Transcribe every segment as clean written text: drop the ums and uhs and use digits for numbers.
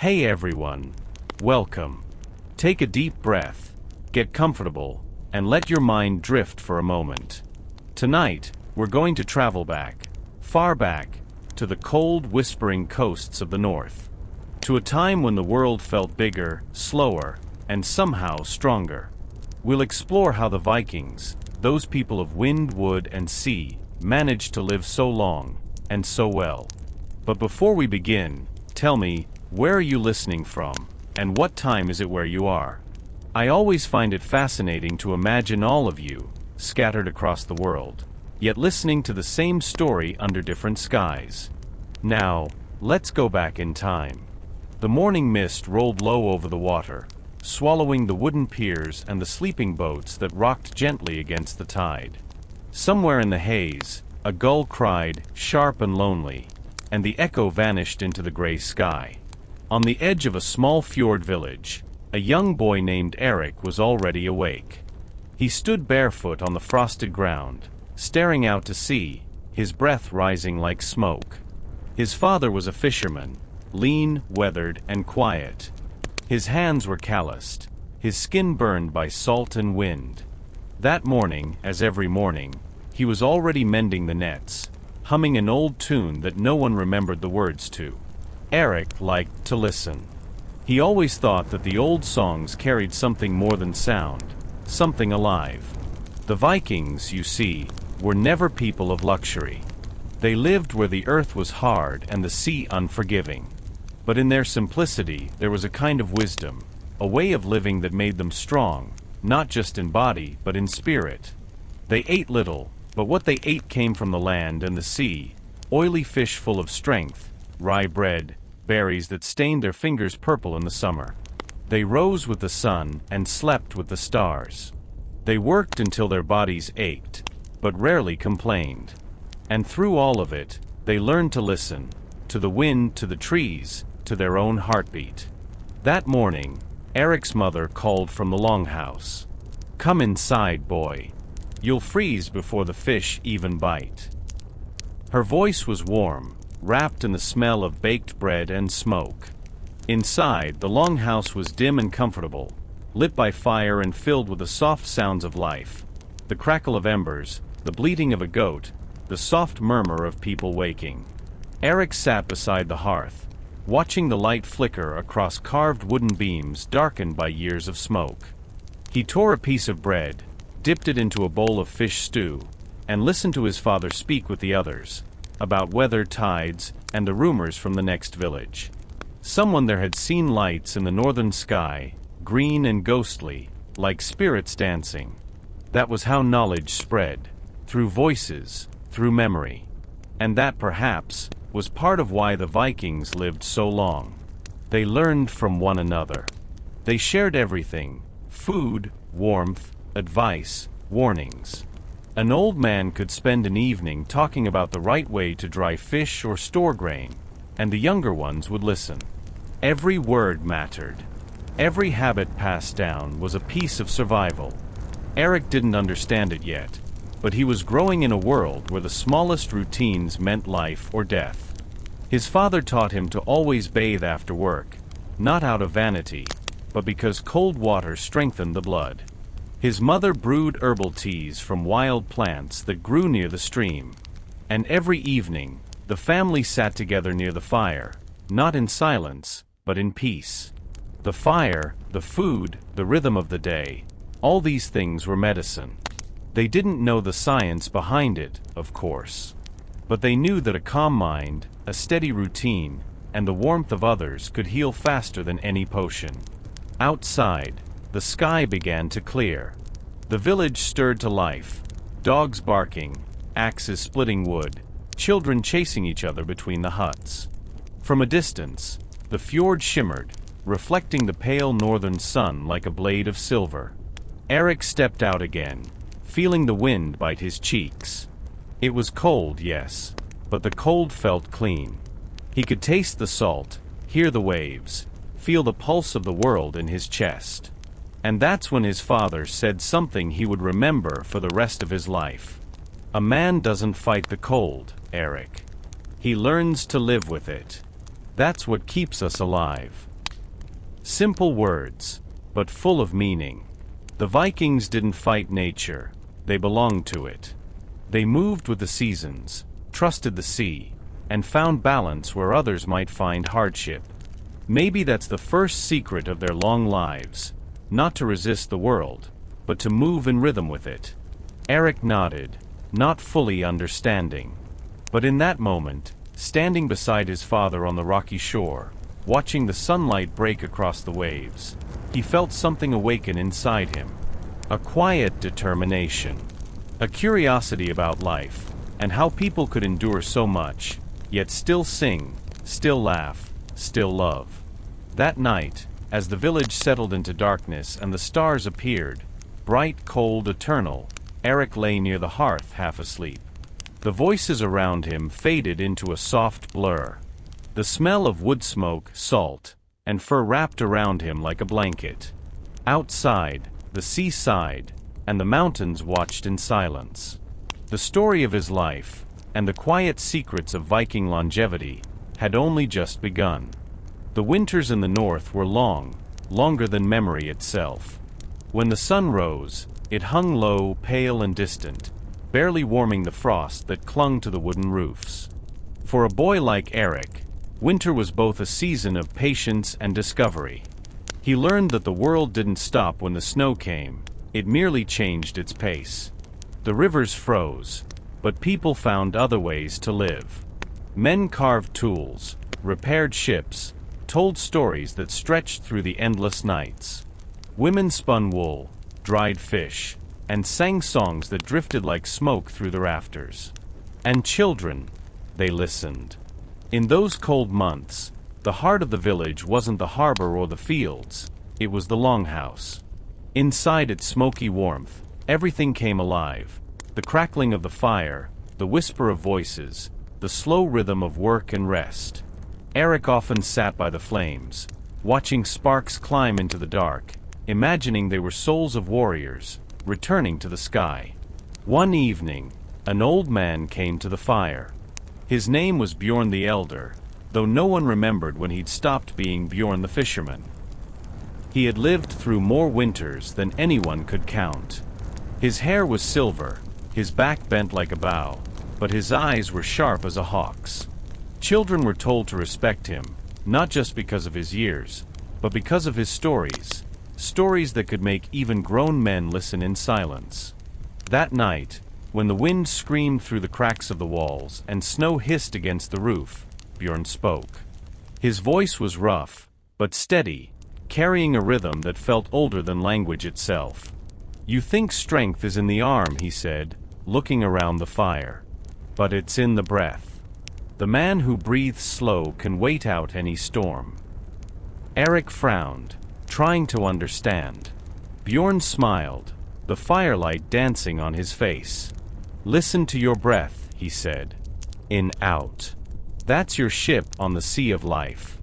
Hey everyone, welcome. Take a deep breath, get comfortable, and let your mind drift for a moment. Tonight, we're going to travel back, far back, to the cold, whispering coasts of the north. To a time when the world felt bigger, slower, and somehow stronger. We'll explore how the Vikings, those people of wind, wood, and sea, managed to live so long, and so well. But before we begin, tell me, where are you listening from, and what time is it where you are? I always find it fascinating to imagine all of you, scattered across the world, yet listening to the same story under different skies. Now, let's go back in time. The morning mist rolled low over the water, swallowing the wooden piers and the sleeping boats that rocked gently against the tide. Somewhere in the haze, a gull cried, sharp and lonely, and the echo vanished into the gray sky. On the edge of a small fjord village, a young boy named Erik was already awake. He stood barefoot on the frosted ground, staring out to sea, his breath rising like smoke. His father was a fisherman, lean, weathered, and quiet. His hands were calloused, his skin burned by salt and wind. That morning, as every morning, he was already mending the nets, humming an old tune that no one remembered the words to. Erik liked to listen. He always thought that the old songs carried something more than sound, something alive. The Vikings, you see, were never people of luxury. They lived where the earth was hard and the sea unforgiving. But in their simplicity, there was a kind of wisdom, a way of living that made them strong, not just in body, but in spirit. They ate little, but what they ate came from the land and the sea, oily fish full of strength, rye bread, berries that stained their fingers purple in the summer. They rose with the sun and slept with the stars. They worked until their bodies ached, but rarely complained. And through all of it, they learned to listen, to the wind, to the trees, to their own heartbeat. That morning, Erik's mother called from the longhouse. "Come inside, boy. You'll freeze before the fish even bite." Her voice was warm, wrapped in the smell of baked bread and smoke. Inside, the longhouse was dim and comfortable, lit by fire and filled with the soft sounds of life. The crackle of embers, the bleating of a goat, the soft murmur of people waking. Erik sat beside the hearth, watching the light flicker across carved wooden beams darkened by years of smoke. He tore a piece of bread, dipped it into a bowl of fish stew, and listened to his father speak with the others, about weather, tides, and the rumors from the next village. Someone there had seen lights in the northern sky, green and ghostly, like spirits dancing. That was how knowledge spread, through voices, through memory. And that, perhaps, was part of why the Vikings lived so long. They learned from one another. They shared everything: food, warmth, advice, warnings. An old man could spend an evening talking about the right way to dry fish or store grain, and the younger ones would listen. Every word mattered. Every habit passed down was a piece of survival. Erik didn't understand it yet, but he was growing in a world where the smallest routines meant life or death. His father taught him to always bathe after work, not out of vanity, but because cold water strengthened the blood. His mother brewed herbal teas from wild plants that grew near the stream. And every evening, the family sat together near the fire, not in silence, but in peace. The fire, the food, the rhythm of the day, all these things were medicine. They didn't know the science behind it, of course. But they knew that a calm mind, a steady routine, and the warmth of others could heal faster than any potion. Outside, the sky began to clear. The village stirred to life, dogs barking, axes splitting wood, children chasing each other between the huts. From a distance, the fjord shimmered, reflecting the pale northern sun like a blade of silver. Erik stepped out again, feeling the wind bite his cheeks. It was cold, yes, but the cold felt clean. He could taste the salt, hear the waves, feel the pulse of the world in his chest. And that's when his father said something he would remember for the rest of his life. "A man doesn't fight the cold, Erik. He learns to live with it." That's what keeps us alive. Simple words, but full of meaning. The Vikings didn't fight nature, they belonged to it. They moved with the seasons, trusted the sea, and found balance where others might find hardship. Maybe that's the first secret of their long lives, not to resist the world, but to move in rhythm with it. Erik nodded, not fully understanding. But in that moment, standing beside his father on the rocky shore, watching the sunlight break across the waves, he felt something awaken inside him. A quiet determination. A curiosity about life, and how people could endure so much, yet still sing, still laugh, still love. That night, as the village settled into darkness and the stars appeared, bright, cold, eternal, Erik lay near the hearth half asleep. The voices around him faded into a soft blur. The smell of wood smoke, salt, and fur wrapped around him like a blanket. Outside, the sea sighed, and the mountains watched in silence. The story of his life, and the quiet secrets of Viking longevity, had only just begun. The winters in the north were long, longer than memory itself. When the sun rose, it hung low, pale and distant, barely warming the frost that clung to the wooden roofs. For a boy like Erik, winter was both a season of patience and discovery. He learned that the world didn't stop when the snow came, it merely changed its pace. The rivers froze, but people found other ways to live. Men carved tools, repaired ships, told stories that stretched through the endless nights. Women spun wool, dried fish, and sang songs that drifted like smoke through the rafters. And children, they listened. In those cold months, the heart of the village wasn't the harbor or the fields, it was the longhouse. Inside its smoky warmth, everything came alive. The crackling of the fire, the whisper of voices, the slow rhythm of work and rest. Erik often sat by the flames, watching sparks climb into the dark, imagining they were souls of warriors, returning to the sky. One evening, an old man came to the fire. His name was Bjorn the Elder, though no one remembered when he'd stopped being Bjorn the fisherman. He had lived through more winters than anyone could count. His hair was silver, his back bent like a bow, but his eyes were sharp as a hawk's. Children were told to respect him, not just because of his years, but because of his stories. Stories that could make even grown men listen in silence. That night, when the wind screamed through the cracks of the walls and snow hissed against the roof, Bjorn spoke. His voice was rough, but steady, carrying a rhythm that felt older than language itself. "You think strength is in the arm," he said, looking around the fire. "But it's in the breath. The man who breathes slow can wait out any storm." Erik frowned, trying to understand. Bjorn smiled, the firelight dancing on his face. "Listen to your breath," he said. "In, out. That's your ship on the sea of life.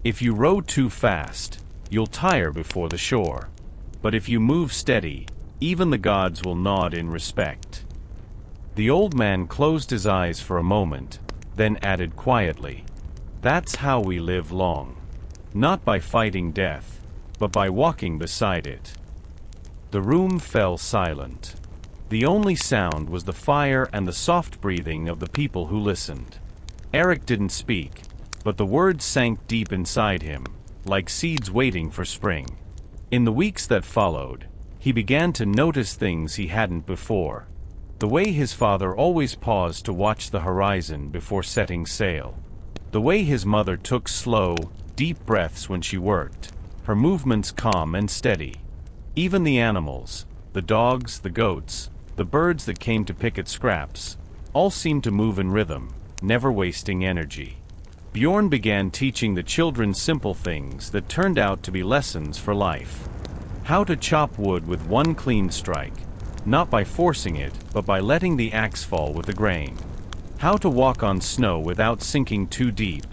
If you row too fast, you'll tire before the shore. But if you move steady, even the gods will nod in respect." The old man closed his eyes for a moment, then added quietly, "That's how we live long. Not by fighting death, but by walking beside it." The room fell silent. The only sound was the fire and the soft breathing of the people who listened. Erik didn't speak, but the words sank deep inside him, like seeds waiting for spring. In the weeks that followed, he began to notice things he hadn't before. The way his father always paused to watch the horizon before setting sail. The way his mother took slow, deep breaths when she worked, her movements calm and steady. Even the animals, the dogs, the goats, the birds that came to pick at scraps, all seemed to move in rhythm, never wasting energy. Bjorn began teaching the children simple things that turned out to be lessons for life. How to chop wood with one clean strike, not by forcing it, but by letting the axe fall with the grain. How to walk on snow without sinking too deep,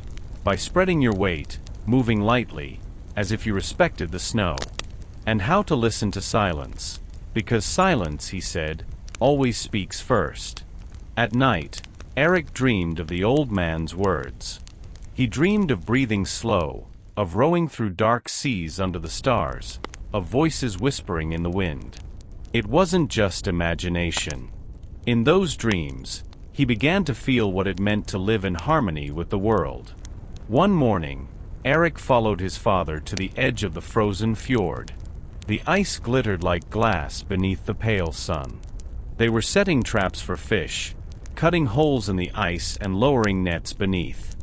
by spreading your weight, moving lightly, as if you respected the snow. And how to listen to silence, because silence, he said, always speaks first. At night, Erik dreamed of the old man's words. He dreamed of breathing slow, of rowing through dark seas under the stars, of voices whispering in the wind. It wasn't just imagination. In those dreams, he began to feel what it meant to live in harmony with the world. One morning, Erik followed his father to the edge of the frozen fjord. The ice glittered like glass beneath the pale sun. They were setting traps for fish, cutting holes in the ice and lowering nets beneath.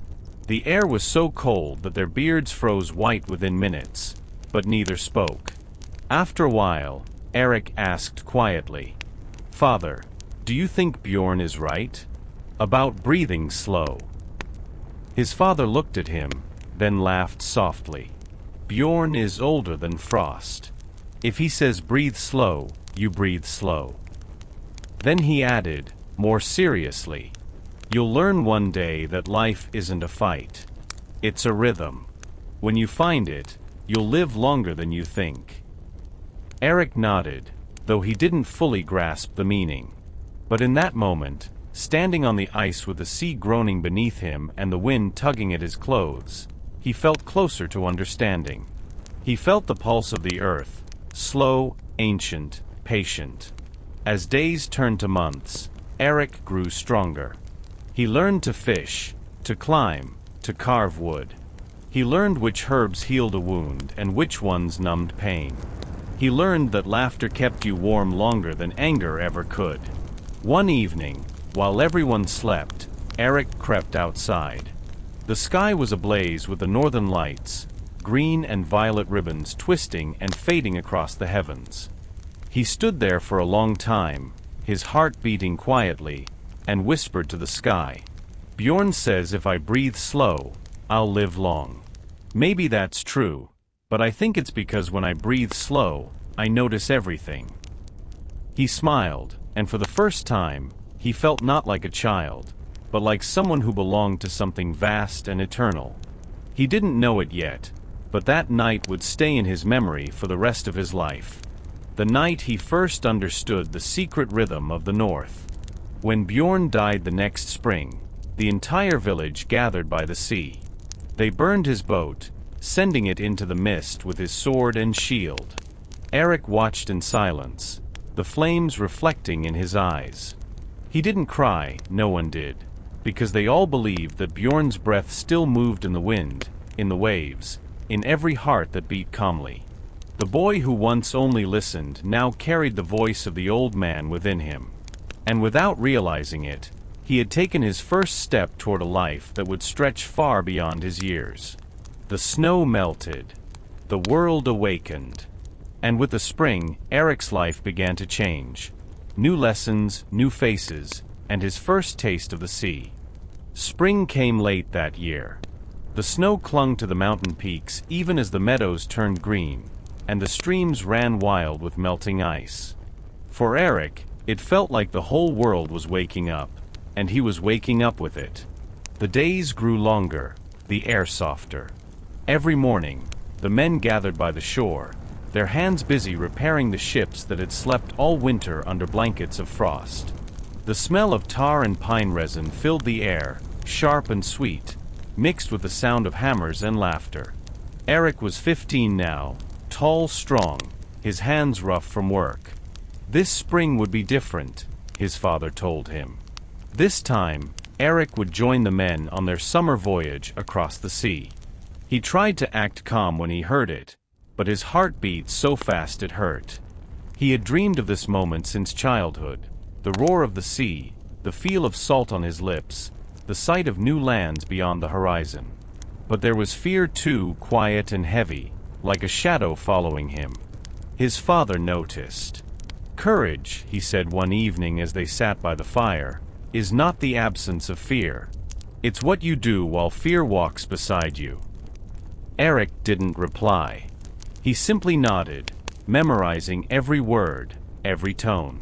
The air was so cold that their beards froze white within minutes, but neither spoke. After a while, Erik asked quietly, "Father, do you think Bjorn is right? About breathing slow?" His father looked at him, then laughed softly. "Bjorn is older than Frost. If he says breathe slow, you breathe slow." Then he added, more seriously, "You'll learn one day that life isn't a fight. It's a rhythm. When you find it, you'll live longer than you think." Erik nodded, though he didn't fully grasp the meaning. But in that moment, standing on the ice with the sea groaning beneath him and the wind tugging at his clothes, he felt closer to understanding. He felt the pulse of the earth, slow, ancient, patient. As days turned to months, Erik grew stronger. He learned to fish, to climb, to carve wood. He learned which herbs healed a wound and which ones numbed pain. He learned that laughter kept you warm longer than anger ever could. One evening, while everyone slept, Erik crept outside. The sky was ablaze with the northern lights, green and violet ribbons twisting and fading across the heavens. He stood there for a long time, his heart beating quietly, and whispered to the sky, "Bjorn says if I breathe slow, I'll live long. Maybe that's true, but I think it's because when I breathe slow, I notice everything." He smiled, and for the first time, he felt not like a child, but like someone who belonged to something vast and eternal. He didn't know it yet, but that night would stay in his memory for the rest of his life. The night he first understood the secret rhythm of the North. When Bjorn died the next spring, the entire village gathered by the sea. They burned his boat, sending it into the mist with his sword and shield. Erik watched in silence, the flames reflecting in his eyes. He didn't cry, no one did, because they all believed that Bjorn's breath still moved in the wind, in the waves, in every heart that beat calmly. The boy who once only listened now carried the voice of the old man within him. And without realizing it, he had taken his first step toward a life that would stretch far beyond his years. The snow melted. The world awakened. And with the spring, Erik's life began to change. New lessons, new faces, and his first taste of the sea. Spring came late that year. The snow clung to the mountain peaks even as the meadows turned green, and the streams ran wild with melting ice. For Erik, it felt like the whole world was waking up, and he was waking up with it. The days grew longer, the air softer. Every morning, the men gathered by the shore, their hands busy repairing the ships that had slept all winter under blankets of frost. The smell of tar and pine resin filled the air, sharp and sweet, mixed with the sound of hammers and laughter. Erik was 15 now, tall, strong, his hands rough from work. This spring would be different, his father told him. This time, Erik would join the men on their summer voyage across the sea. He tried to act calm when he heard it, but his heart beat so fast it hurt. He had dreamed of this moment since childhood, the roar of the sea, the feel of salt on his lips, the sight of new lands beyond the horizon. But there was fear too, quiet and heavy, like a shadow following him. His father noticed. "Courage," he said one evening as they sat by the fire, "is not the absence of fear. It's what you do while fear walks beside you." Erik didn't reply. He simply nodded, memorizing every word, every tone.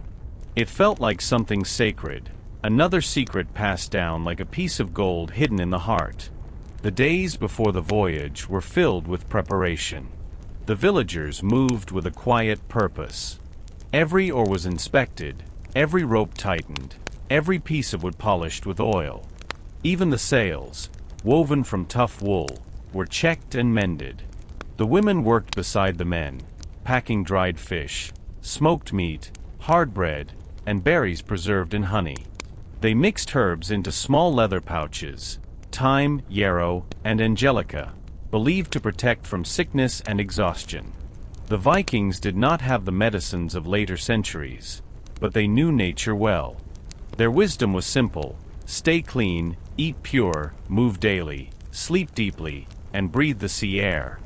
It felt like something sacred, another secret passed down like a piece of gold hidden in the heart. The days before the voyage were filled with preparation. The villagers moved with a quiet purpose. Every oar was inspected, every rope tightened, every piece of wood polished with oil. Even the sails, woven from tough wool, were checked and mended. The women worked beside the men, packing dried fish, smoked meat, hard bread, and berries preserved in honey. They mixed herbs into small leather pouches, thyme, yarrow, and angelica, believed to protect from sickness and exhaustion. The Vikings did not have the medicines of later centuries, but they knew nature well. Their wisdom was simple: stay clean, eat pure, move daily, sleep deeply, and breathe the sea air.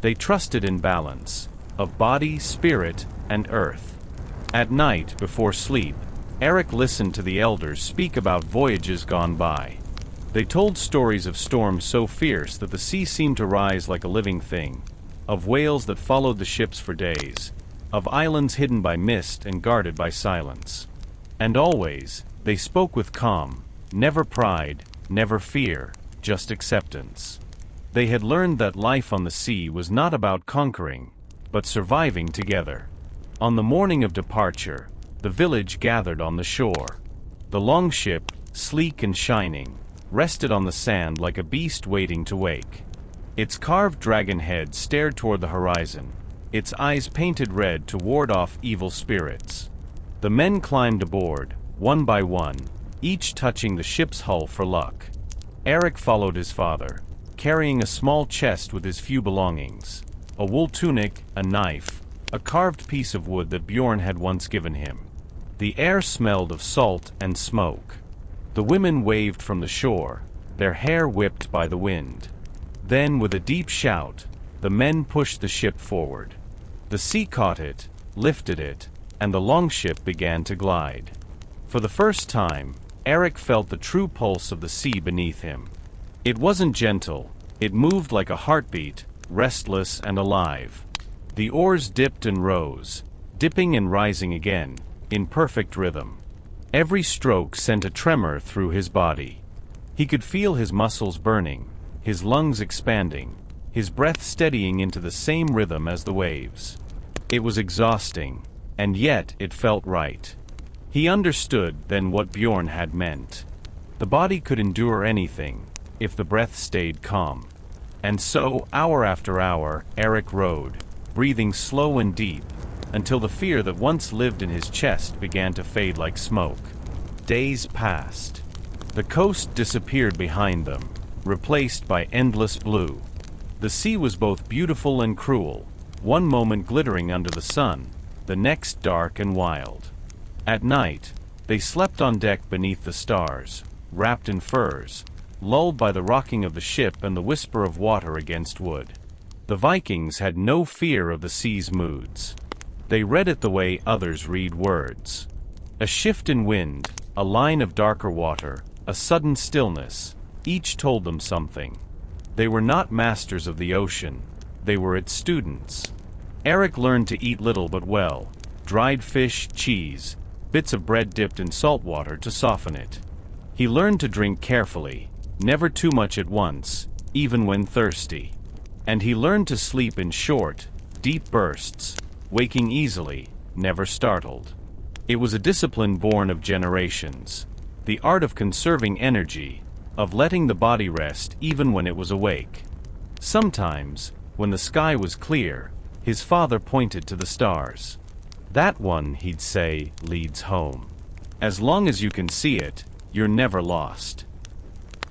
They trusted in balance, of body, spirit, and earth. At night, before sleep, Erik listened to the elders speak about voyages gone by. They told stories of storms so fierce that the sea seemed to rise like a living thing, of whales that followed the ships for days, of islands hidden by mist and guarded by silence. And always, they spoke with calm, never pride, never fear, just acceptance. They had learned that life on the sea was not about conquering, but surviving together. On the morning of departure, the village gathered on the shore. The longship, sleek and shining, rested on the sand like a beast waiting to wake. Its carved dragon head stared toward the horizon, its eyes painted red to ward off evil spirits. The men climbed aboard, one by one, each touching the ship's hull for luck. Erik followed his father, carrying a small chest with his few belongings: a wool tunic, a knife, a carved piece of wood that Bjorn had once given him. The air smelled of salt and smoke. The women waved from the shore, their hair whipped by the wind. Then, with a deep shout, the men pushed the ship forward. The sea caught it, lifted it, and the longship began to glide. For the first time, Erik felt the true pulse of the sea beneath him. It wasn't gentle, it moved like a heartbeat, restless and alive. The oars dipped and rose, dipping and rising again, in perfect rhythm. Every stroke sent a tremor through his body. He could feel his muscles burning, his lungs expanding, his breath steadying into the same rhythm as the waves. It was exhausting, and yet it felt right. He understood then what Bjorn had meant. The body could endure anything, if the breath stayed calm. And so, hour after hour, Erik rode, breathing slow and deep, until the fear that once lived in his chest began to fade like smoke. Days passed. The coast disappeared behind them, replaced by endless blue. The sea was both beautiful and cruel, one moment glittering under the sun, the next dark and wild. At night, they slept on deck beneath the stars, wrapped in furs, lulled by the rocking of the ship and the whisper of water against wood. The Vikings had no fear of the sea's moods. They read it the way others read words. A shift in wind, a line of darker water, a sudden stillness, each told them something. They were not masters of the ocean, they were its students. Erik learned to eat little but well: dried fish, cheese, bits of bread dipped in salt water to soften it. He learned to drink carefully, never too much at once, even when thirsty. And he learned to sleep in short, deep bursts, waking easily, never startled. It was a discipline born of generations, the art of conserving energy, of letting the body rest even when it was awake. Sometimes, when the sky was clear, his father pointed to the stars. "That one," he'd say, "leads home. As long as you can see it, you're never lost."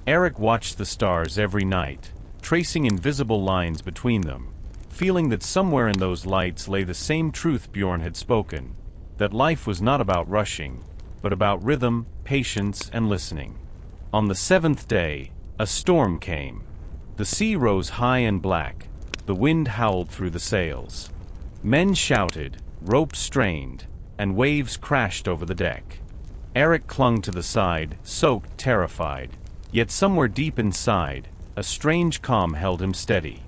Erik watched the stars every night, tracing invisible lines between them, feeling that somewhere in those lights lay the same truth Bjorn had spoken, that life was not about rushing, but about rhythm, patience, and listening. On the seventh day, a storm came. The sea rose high and black, the wind howled through the sails. Men shouted, ropes strained, and waves crashed over the deck. Erik clung to the side, soaked, terrified, yet somewhere deep inside, a strange calm held him steady.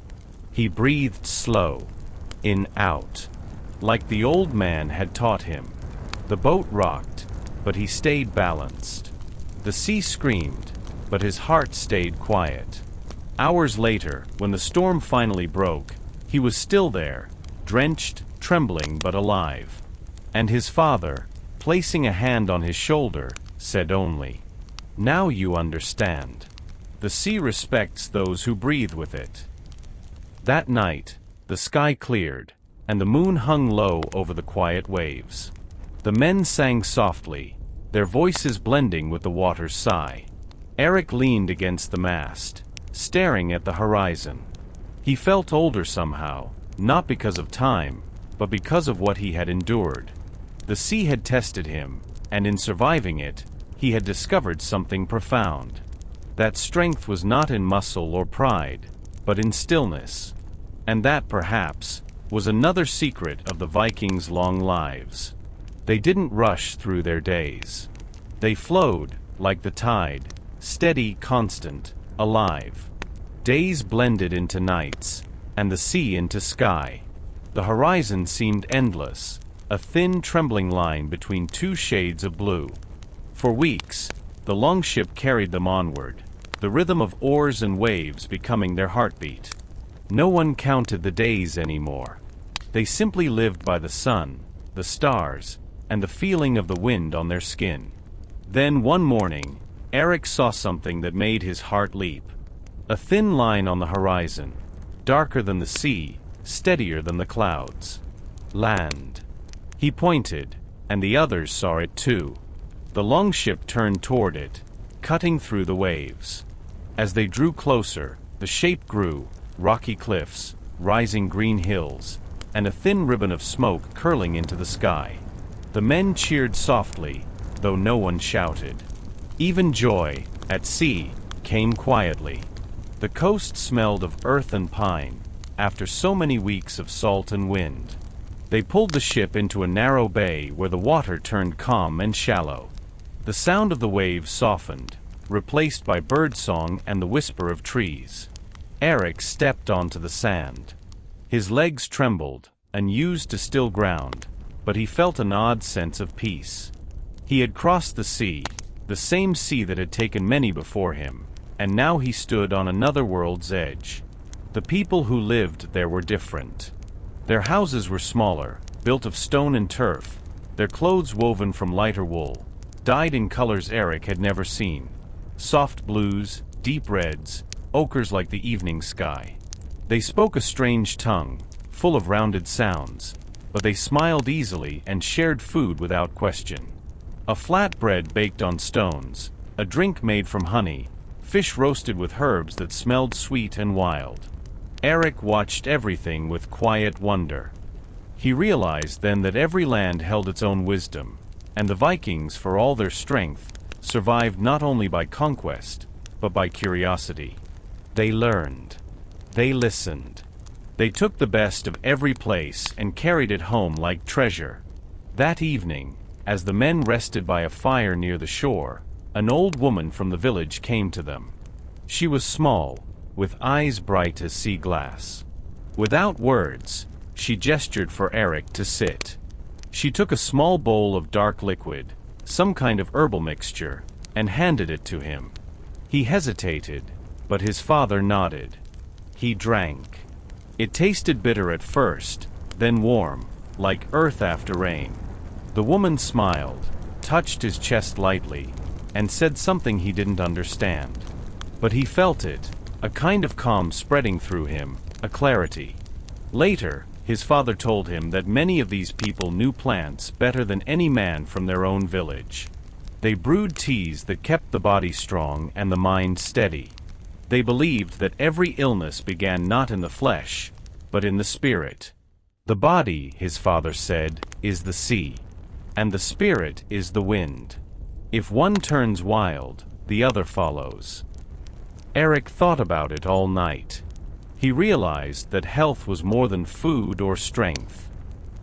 He breathed slow, in, out, like the old man had taught him. The boat rocked, but he stayed balanced. The sea screamed, but his heart stayed quiet. Hours later, when the storm finally broke, he was still there, drenched, trembling but alive. And his father, placing a hand on his shoulder, said only, "Now you understand." The sea respects those who breathe with it. That night, the sky cleared, and the moon hung low over the quiet waves. The men sang softly, their voices blending with the water's sigh. Erik leaned against the mast, staring at the horizon. He felt older somehow, not because of time, but because of what he had endured. The sea had tested him, and in surviving it, he had discovered something profound. That strength was not in muscle or pride, but in stillness. And that, perhaps, was another secret of the Vikings' long lives. They didn't rush through their days. They flowed, like the tide, steady, constant, alive. Days blended into nights, and the sea into sky. The horizon seemed endless, a thin, trembling line between two shades of blue. For weeks, the longship carried them onward, the rhythm of oars and waves becoming their heartbeat. No one counted the days anymore. They simply lived by the sun, the stars, and the feeling of the wind on their skin. Then one morning, Erik saw something that made his heart leap. A thin line on the horizon, darker than the sea, steadier than the clouds. Land. He pointed, and the others saw it too. The longship turned toward it, cutting through the waves. As they drew closer, the shape grew, rocky cliffs, rising green hills, and a thin ribbon of smoke curling into the sky. The men cheered softly, though no one shouted. Even joy, at sea, came quietly. The coast smelled of earth and pine, after so many weeks of salt and wind. They pulled the ship into a narrow bay where the water turned calm and shallow. The sound of the waves softened, replaced by birdsong and the whisper of trees. Erik stepped onto the sand. His legs trembled, unused to still ground, but he felt an odd sense of peace. He had crossed the sea, the same sea that had taken many before him, and now he stood on another world's edge. The people who lived there were different. Their houses were smaller, built of stone and turf, their clothes woven from lighter wool, dyed in colors Erik had never seen. Soft blues, deep reds, ochres like the evening sky. They spoke a strange tongue, full of rounded sounds, but they smiled easily and shared food without question. A flat bread baked on stones, a drink made from honey, fish roasted with herbs that smelled sweet and wild. Erik watched everything with quiet wonder. He realized then that every land held its own wisdom, and the Vikings, for all their strength, survived not only by conquest, but by curiosity. They learned. They listened. They took the best of every place and carried it home like treasure. That evening, as the men rested by a fire near the shore, an old woman from the village came to them. She was small, with eyes bright as sea glass. Without words, she gestured for Erik to sit. She took a small bowl of dark liquid, some kind of herbal mixture, and handed it to him. He hesitated, but his father nodded. He drank. It tasted bitter at first, then warm, like earth after rain. The woman smiled, touched his chest lightly, and said something he didn't understand. But he felt it, a kind of calm spreading through him, a clarity. Later, his father told him that many of these people knew plants better than any man from their own village. They brewed teas that kept the body strong and the mind steady. They believed that every illness began not in the flesh, but in the spirit. The body, his father said, is the sea, and the spirit is the wind. If one turns wild, the other follows. Erik thought about it all night. He realized that health was more than food or strength.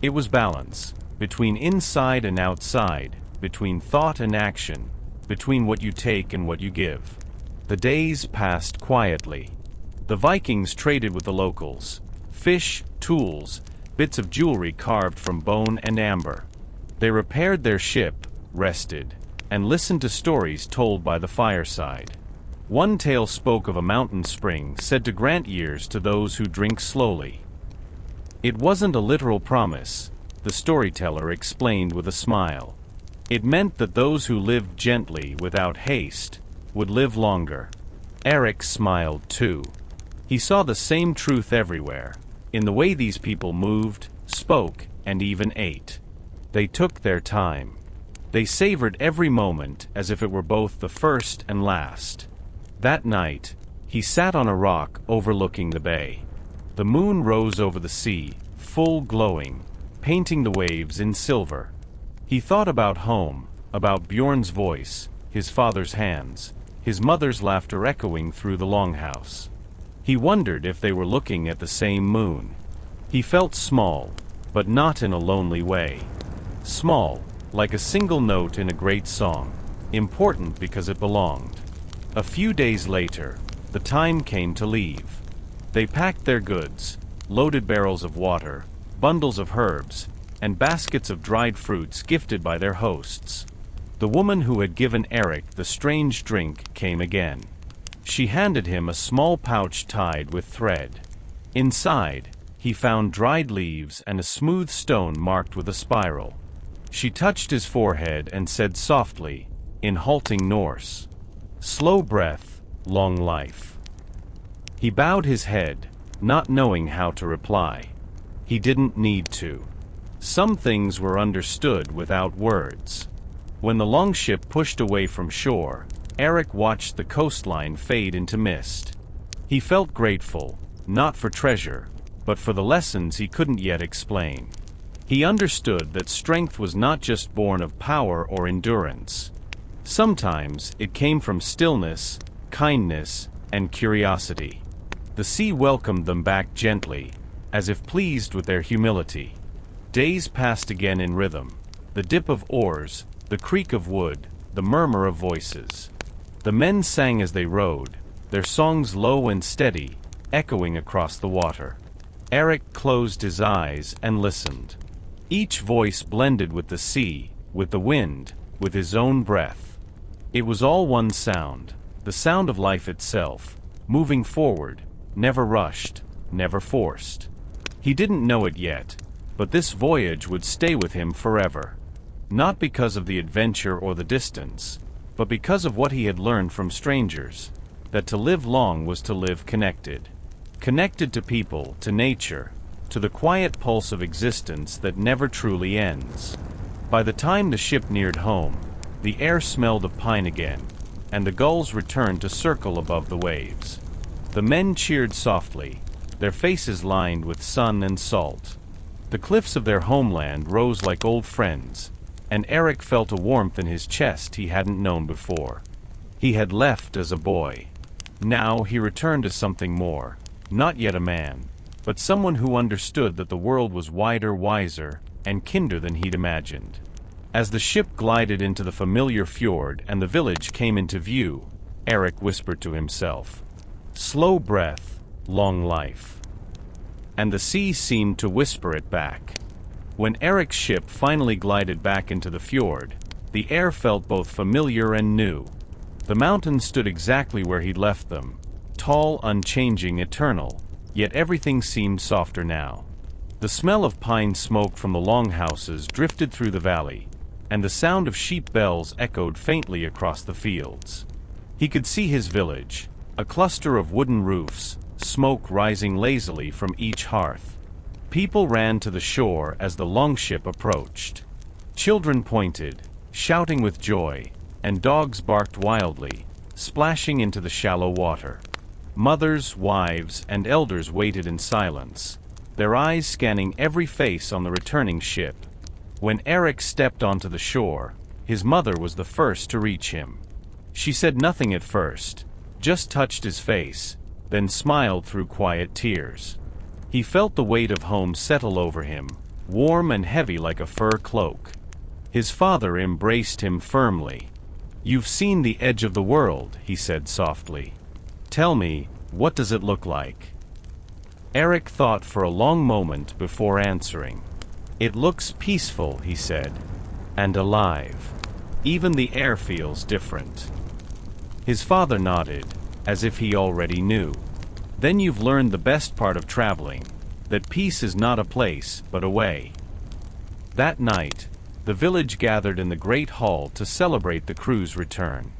It was balance, between inside and outside, between thought and action, between what you take and what you give. The days passed quietly. The Vikings traded with the locals. Fish, tools, bits of jewelry carved from bone and amber. They repaired their ship, rested, and listened to stories told by the fireside. One tale spoke of a mountain spring said to grant years to those who drink slowly. It wasn't a literal promise, the storyteller explained with a smile. It meant that those who lived gently without haste would live longer. Erik smiled too. He saw the same truth everywhere, in the way these people moved, spoke, and even ate. They took their time. They savored every moment as if it were both the first and last. That night, he sat on a rock overlooking the bay. The moon rose over the sea, full glowing, painting the waves in silver. He thought about home, about Bjorn's voice, his father's hands, his mother's laughter echoing through the longhouse. He wondered if they were looking at the same moon. He felt small, but not in a lonely way. Small, like a single note in a great song, important because it belonged. A few days later, the time came to leave. They packed their goods, loaded barrels of water, bundles of herbs, and baskets of dried fruits gifted by their hosts. The woman who had given Erik the strange drink came again. She handed him a small pouch tied with thread. Inside, he found dried leaves and a smooth stone marked with a spiral. She touched his forehead and said softly, in halting Norse, "Slow breath, long life." He bowed his head, not knowing how to reply. He didn't need to. Some things were understood without words. When the longship pushed away from shore, Erik watched the coastline fade into mist. He felt grateful, not for treasure, but for the lessons he couldn't yet explain. He understood that strength was not just born of power or endurance. Sometimes it came from stillness, kindness, and curiosity. The sea welcomed them back gently, as if pleased with their humility. Days passed again in rhythm, the dip of oars, the creak of wood, the murmur of voices. The men sang as they rowed, their songs low and steady, echoing across the water. Erik closed his eyes and listened. Each voice blended with the sea, with the wind, with his own breath. It was all one sound, the sound of life itself, moving forward, never rushed, never forced. He didn't know it yet, but this voyage would stay with him forever. Not because of the adventure or the distance, but because of what he had learned from strangers, that to live long was to live connected. Connected to people, to nature, to the quiet pulse of existence that never truly ends. By the time the ship neared home, the air smelled of pine again, and the gulls returned to circle above the waves. The men cheered softly, their faces lined with sun and salt. The cliffs of their homeland rose like old friends, and Erik felt a warmth in his chest he hadn't known before. He had left as a boy. Now he returned as something more, not yet a man, but someone who understood that the world was wider, wiser, and kinder than he'd imagined. As the ship glided into the familiar fjord and the village came into view, Erik whispered to himself, "Slow breath, long life." And the sea seemed to whisper it back. When Erik's ship finally glided back into the fjord, the air felt both familiar and new. The mountains stood exactly where he'd left them, tall, unchanging, eternal, yet everything seemed softer now. The smell of pine smoke from the longhouses drifted through the valley, and the sound of sheep bells echoed faintly across the fields. He could see his village, a cluster of wooden roofs, smoke rising lazily from each hearth. People ran to the shore as the longship approached. Children pointed, shouting with joy, and dogs barked wildly, splashing into the shallow water. Mothers, wives, and elders waited in silence, their eyes scanning every face on the returning ship. When Erik stepped onto the shore, his mother was the first to reach him. She said nothing at first, just touched his face, then smiled through quiet tears. He felt the weight of home settle over him, warm and heavy like a fur cloak. His father embraced him firmly. "You've seen the edge of the world," he said softly. "Tell me, what does it look like?" Erik thought for a long moment before answering. "It looks peaceful," he said, "and alive. Even the air feels different." His father nodded, as if he already knew. "Then you've learned the best part of traveling, that peace is not a place, but a way." That night, the village gathered in the great hall to celebrate the crew's return.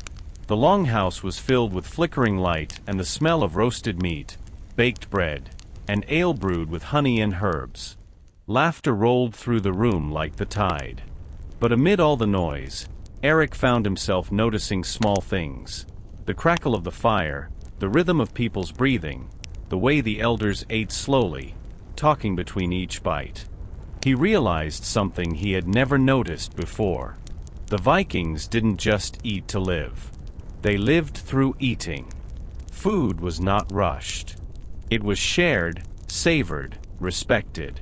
The longhouse was filled with flickering light and the smell of roasted meat, baked bread, and ale brewed with honey and herbs. Laughter rolled through the room like the tide. But amid all the noise, Erik found himself noticing small things. The crackle of the fire, the rhythm of people's breathing, the way the elders ate slowly, talking between each bite. He realized something he had never noticed before. The Vikings didn't just eat to live. They lived through eating. Food was not rushed. It was shared, savored, respected.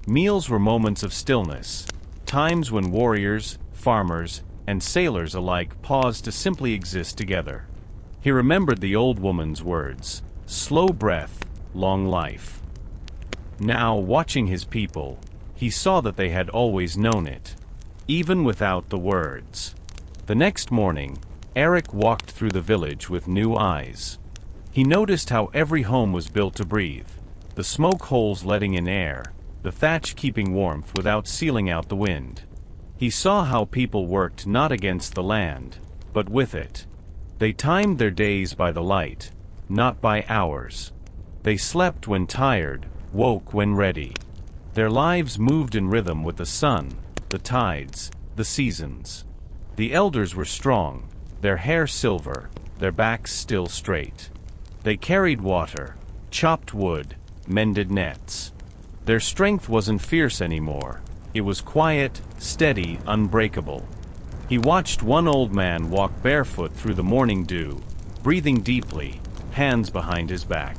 Meals were moments of stillness, times when warriors, farmers, and sailors alike paused to simply exist together. He remembered the old woman's words, slow breath, long life. Now, watching his people, he saw that they had always known it, even without the words. The next morning, Erik walked through the village with new eyes. He noticed how every home was built to breathe, the smoke holes letting in air, the thatch keeping warmth without sealing out the wind. He saw how people worked not against the land, but with it. They timed their days by the light, not by hours. They slept when tired, woke when ready. Their lives moved in rhythm with the sun, the tides, the seasons. The elders were strong, their hair silver, their backs still straight. They carried water, chopped wood, mended nets. Their strength wasn't fierce anymore. It was quiet, steady, unbreakable. He watched one old man walk barefoot through the morning dew, breathing deeply, hands behind his back.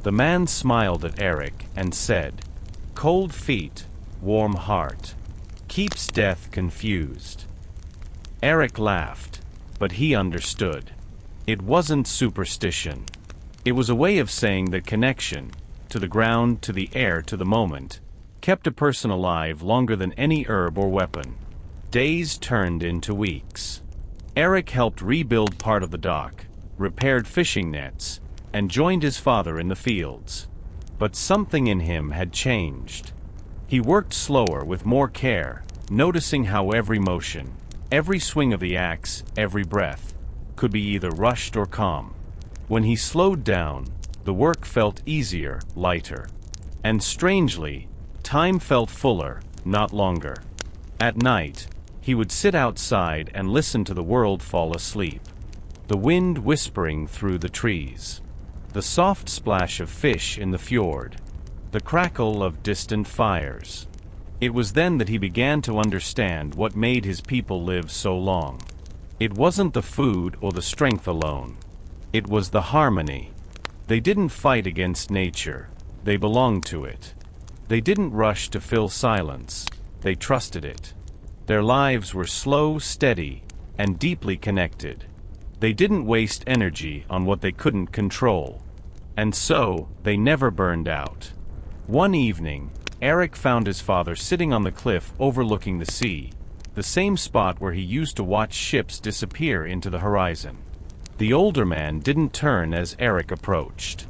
The man smiled at Erik and said, "Cold feet, warm heart. Keeps death confused." Erik laughed, but he understood. It wasn't superstition. It was a way of saying that connection, to the ground, to the air, to the moment, kept a person alive longer than any herb or weapon. Days turned into weeks. Erik helped rebuild part of the dock, repaired fishing nets, and joined his father in the fields. But something in him had changed. He worked slower with more care, noticing how every motion, every swing of the axe, every breath, could be either rushed or calm. When he slowed down, the work felt easier, lighter. And strangely, time felt fuller, not longer. At night, he would sit outside and listen to the world fall asleep. The wind whispering through the trees. The soft splash of fish in the fjord. The crackle of distant fires. It was then that he began to understand what made his people live so long. It wasn't the food or the strength alone. It was the harmony. They didn't fight against nature. They belonged to it. They didn't rush to fill silence. They trusted it. Their lives were slow, steady, and deeply connected. They didn't waste energy on what they couldn't control. And so, they never burned out. One evening, Erik found his father sitting on the cliff overlooking the sea, the same spot where he used to watch ships disappear into the horizon. The older man didn't turn as Erik approached.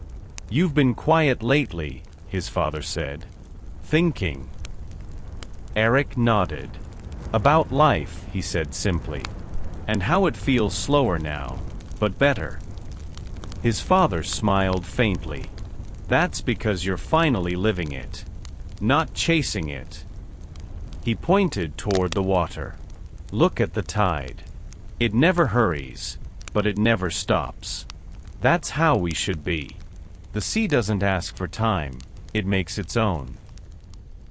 "You've been quiet lately," his father said. "Thinking?" Erik nodded. "About life," he said simply. "And how it feels slower now, but better." His father smiled faintly. "That's because you're finally living it, not chasing it." He pointed toward the water. "Look at the tide. It never hurries, but it never stops. That's how we should be. The sea doesn't ask for time, it makes its own."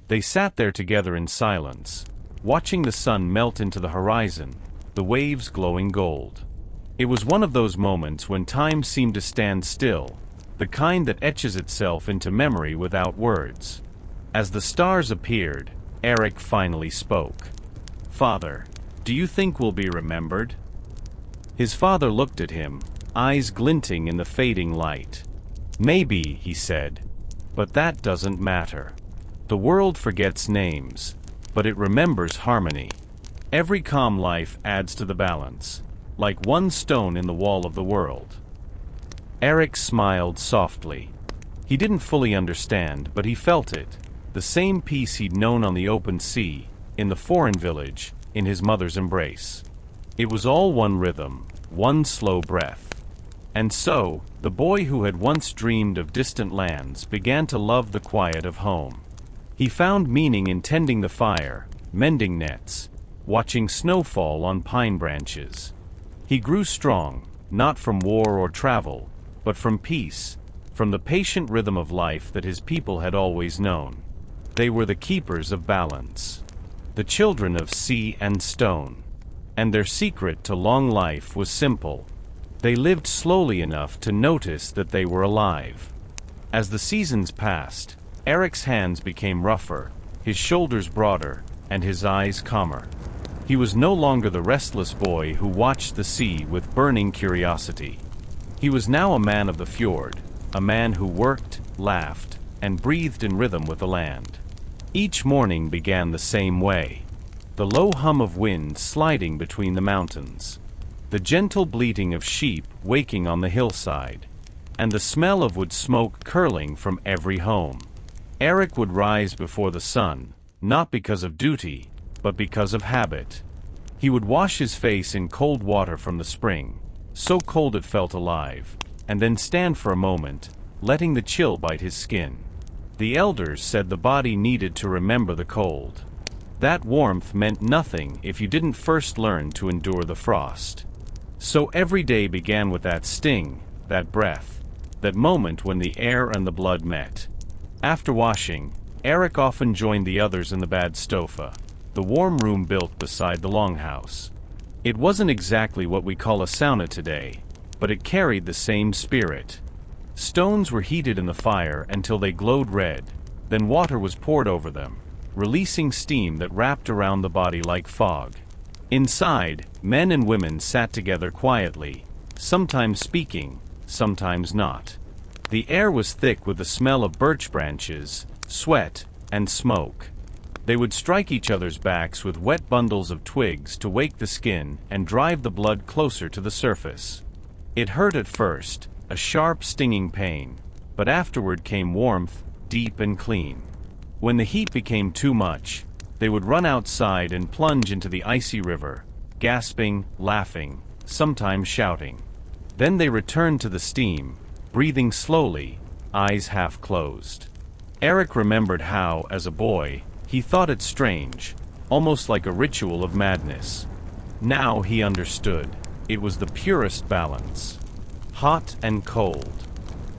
They sat there together in silence, watching the sun melt into the horizon, the waves glowing gold. It was one of those moments when time seemed to stand still, the kind that etches itself into memory without words. As the stars appeared, Erik finally spoke. "Father, do you think we'll be remembered?" His father looked at him, eyes glinting in the fading light. "Maybe," he said, "but that doesn't matter. The world forgets names, but it remembers harmony. Every calm life adds to the balance, like one stone in the wall of the world." Erik smiled softly. He didn't fully understand, but he felt it, the same peace he'd known on the open sea, in the foreign village, in his mother's embrace. It was all one rhythm, one slow breath. And so, the boy who had once dreamed of distant lands began to love the quiet of home. He found meaning in tending the fire, mending nets, watching snow fall on pine branches. He grew strong, not from war or travel, but from peace, from the patient rhythm of life that his people had always known. They were the keepers of balance, the children of sea and stone. And their secret to long life was simple. They lived slowly enough to notice that they were alive. As the seasons passed, Erik's hands became rougher, his shoulders broader, and his eyes calmer. He was no longer the restless boy who watched the sea with burning curiosity. He was now a man of the fjord, a man who worked, laughed, and breathed in rhythm with the land. Each morning began the same way. The low hum of wind sliding between the mountains, the gentle bleating of sheep waking on the hillside, and the smell of wood smoke curling from every home. Erik would rise before the sun, not because of duty, but because of habit. He would wash his face in cold water from the spring, so cold it felt alive, and then stand for a moment, letting the chill bite his skin. The elders said the body needed to remember the cold. That warmth meant nothing if you didn't first learn to endure the frost. So every day began with that sting, that breath, that moment when the air and the blood met. After washing, Erik often joined the others in the bad stofa, the warm room built beside the longhouse. It wasn't exactly what we call a sauna today, but it carried the same spirit. Stones were heated in the fire until they glowed red, then water was poured over them, releasing steam that wrapped around the body like fog. Inside, men and women sat together quietly, sometimes speaking, sometimes not. The air was thick with the smell of birch branches, sweat, and smoke. They would strike each other's backs with wet bundles of twigs to wake the skin and drive the blood closer to the surface. It hurt at first, a sharp stinging pain, but afterward came warmth, deep and clean. When the heat became too much, they would run outside and plunge into the icy river, gasping, laughing, sometimes shouting. Then they returned to the steam, breathing slowly, eyes half closed. Erik remembered how, as a boy, he thought it strange, almost like a ritual of madness. Now he understood. It was the purest balance. Hot and cold,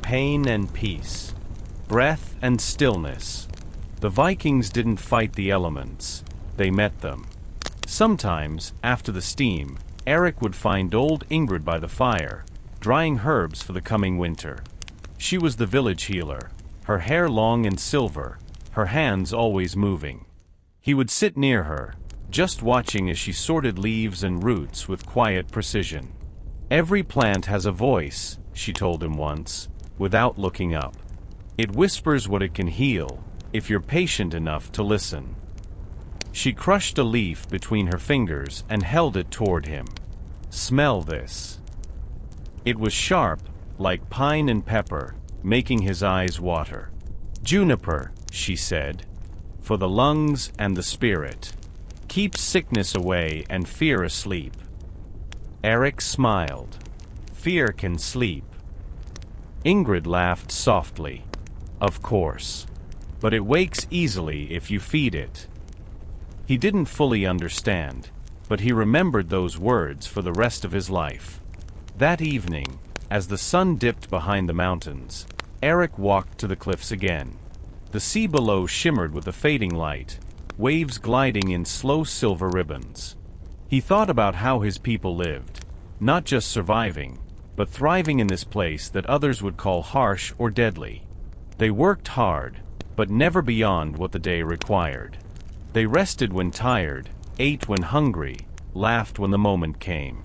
pain and peace, breath and stillness. The Vikings didn't fight the elements, they met them. Sometimes, after the steam, Erik would find old Ingrid by the fire, drying herbs for the coming winter. She was the village healer, her hair long and silver, her hands always moving. He would sit near her, just watching as she sorted leaves and roots with quiet precision. "Every plant has a voice," she told him once, without looking up. "It whispers what it can heal, if you're patient enough to listen." She crushed a leaf between her fingers and held it toward him. "Smell this." It was sharp, like pine and pepper, making his eyes water. "Juniper," she said, "for the lungs and the spirit. Keeps sickness away and fear asleep." Erik smiled. "Fear can sleep." Ingrid laughed softly. "Of course. But it wakes easily if you feed it." He didn't fully understand, but he remembered those words for the rest of his life. That evening, as the sun dipped behind the mountains, Erik walked to the cliffs again. The sea below shimmered with a fading light, waves gliding in slow silver ribbons. He thought about how his people lived, not just surviving, but thriving in this place that others would call harsh or deadly. They worked hard, but never beyond what the day required. They rested when tired, ate when hungry, laughed when the moment came.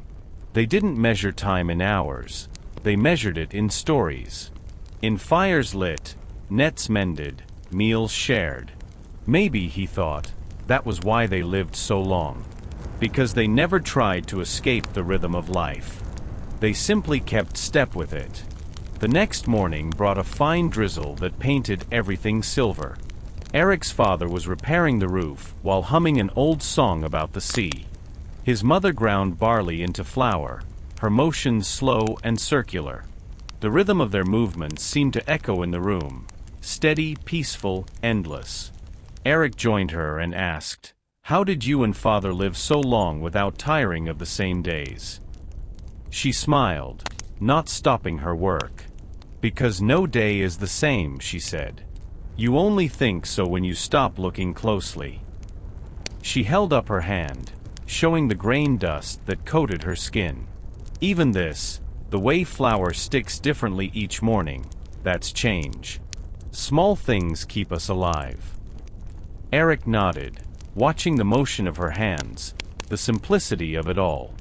They didn't measure time in hours, they measured it in stories. In fires lit, nets mended, meals shared. Maybe, he thought, that was why they lived so long. Because they never tried to escape the rhythm of life. They simply kept step with it. The next morning brought a fine drizzle that painted everything silver. Erik's father was repairing the roof while humming an old song about the sea. His mother ground barley into flour, her motions slow and circular. The rhythm of their movements seemed to echo in the room, steady, peaceful, endless. Erik joined her and asked, "How did you and Father live so long without tiring of the same days?" She smiled, not stopping her work. "Because no day is the same," she said. "You only think so when you stop looking closely." She held up her hand, showing the grain dust that coated her skin. "Even this, the way flour sticks differently each morning, that's change. Small things keep us alive." Erik nodded, watching the motion of her hands, the simplicity of it all.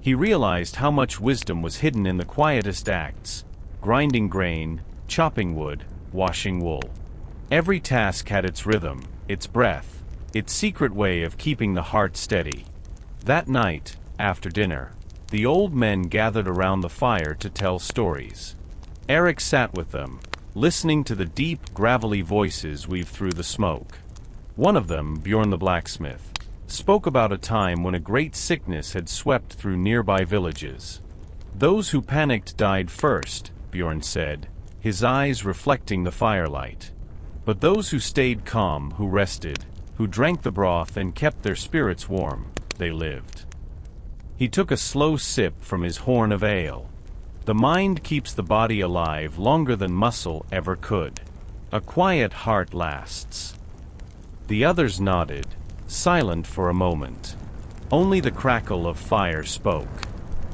He realized how much wisdom was hidden in the quietest acts: grinding grain, chopping wood, washing wool. Every task had its rhythm, its breath, its secret way of keeping the heart steady. That night, after dinner, the old men gathered around the fire to tell stories. Erik sat with them, listening to the deep, gravelly voices weave through the smoke. One of them, Bjorn the blacksmith, spoke about a time when a great sickness had swept through nearby villages. "Those who panicked died first," Bjorn said, his eyes reflecting the firelight. "But those who stayed calm, who rested, who drank the broth and kept their spirits warm, they lived." He took a slow sip from his horn of ale. "The mind keeps the body alive longer than muscle ever could. A quiet heart lasts." The others nodded, silent for a moment. Only the crackle of fire spoke.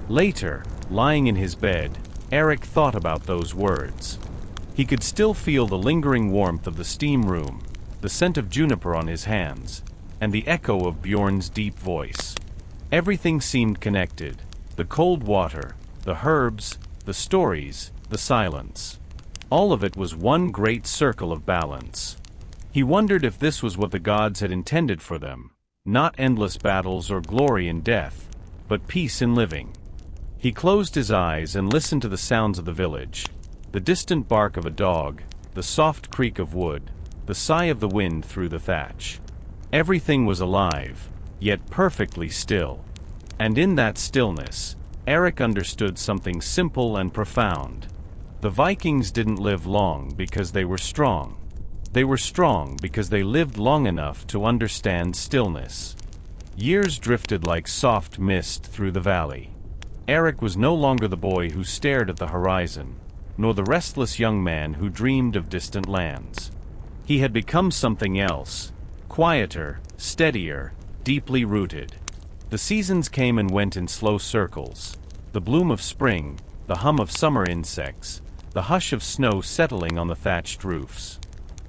Later, lying in his bed, Erik thought about those words. He could still feel the lingering warmth of the steam room, the scent of juniper on his hands, and the echo of Bjorn's deep voice. Everything seemed connected: the cold water, the herbs, the stories, the silence. All of it was one great circle of balance. He wondered if this was what the gods had intended for them: not endless battles or glory in death, but peace in living. He closed his eyes and listened to the sounds of the village: the distant bark of a dog, the soft creak of wood, the sigh of the wind through the thatch. Everything was alive, yet perfectly still. And in that stillness, Erik understood something simple and profound. The Vikings didn't live long because they were strong. They were strong because they lived long enough to understand stillness. Years drifted like soft mist through the valley. Erik was no longer the boy who stared at the horizon, nor the restless young man who dreamed of distant lands. He had become something else: quieter, steadier, deeply rooted. The seasons came and went in slow circles: the bloom of spring, the hum of summer insects, the hush of snow settling on the thatched roofs.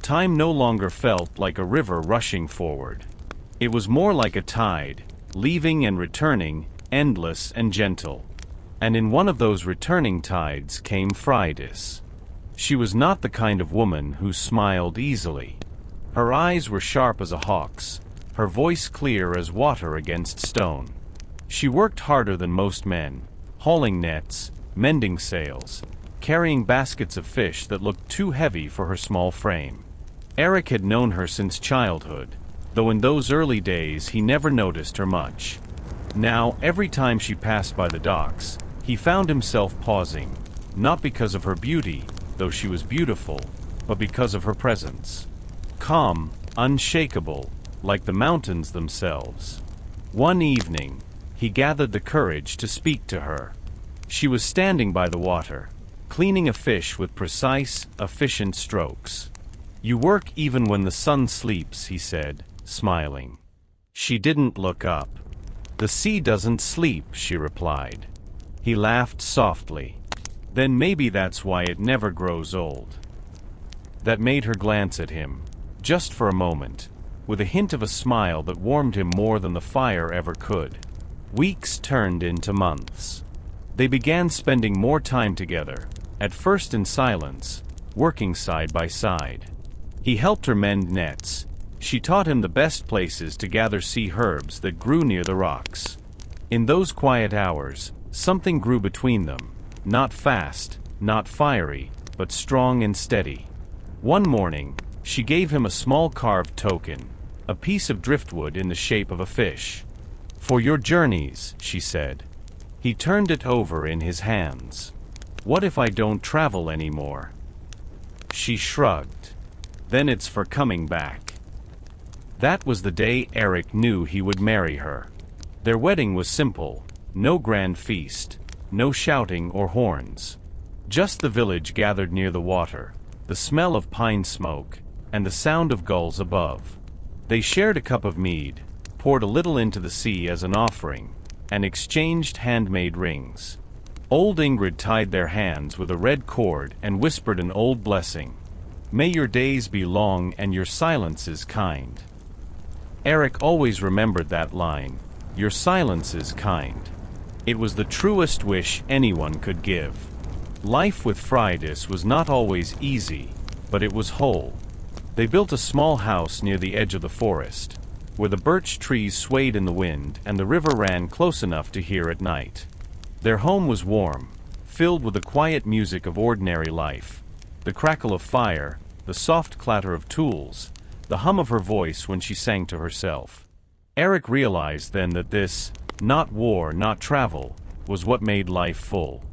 Time no longer felt like a river rushing forward. It was more like a tide, leaving and returning, endless and gentle. And in one of those returning tides came Freydis. She was not the kind of woman who smiled easily. Her eyes were sharp as a hawk's, her voice clear as water against stone. She worked harder than most men, hauling nets, mending sails, carrying baskets of fish that looked too heavy for her small frame. Erik had known her since childhood, though in those early days he never noticed her much. Now, every time she passed by the docks, he found himself pausing, not because of her beauty, though she was beautiful, but because of her presence. Calm, unshakable, like the mountains themselves. One evening, he gathered the courage to speak to her. She was standing by the water, cleaning a fish with precise, efficient strokes. "You work even when the sun sleeps," he said, smiling. She didn't look up. "The sea doesn't sleep," she replied. He laughed softly. "Then maybe that's why it never grows old." That made her glance at him, just for a moment, with a hint of a smile that warmed him more than the fire ever could. Weeks turned into months. They began spending more time together, at first in silence, working side by side. He helped her mend nets. She taught him the best places to gather sea herbs that grew near the rocks. In those quiet hours, something grew between them, not fast, not fiery, but strong and steady. One morning, she gave him a small carved token, a piece of driftwood in the shape of a fish. "For your journeys," she said. He turned it over in his hands. "What if I don't travel anymore?" She shrugged. "Then it's for coming back." That was the day Erik knew he would marry her. Their wedding was simple, no grand feast, no shouting or horns. Just the village gathered near the water, the smell of pine smoke, and the sound of gulls above. They shared a cup of mead, poured a little into the sea as an offering, and exchanged handmade rings. Old Ingrid tied their hands with a red cord and whispered an old blessing. "May your days be long and your silences kind." Erik always remembered that line, "Your silence is kind." It was the truest wish anyone could give. Life with Freydis was not always easy, but it was whole. They built a small house near the edge of the forest, where the birch trees swayed in the wind and the river ran close enough to hear at night. Their home was warm, filled with the quiet music of ordinary life, the crackle of fire, the soft clatter of tools, the hum of her voice when she sang to herself. Erik realized then that this, not war, not travel, was what made life full.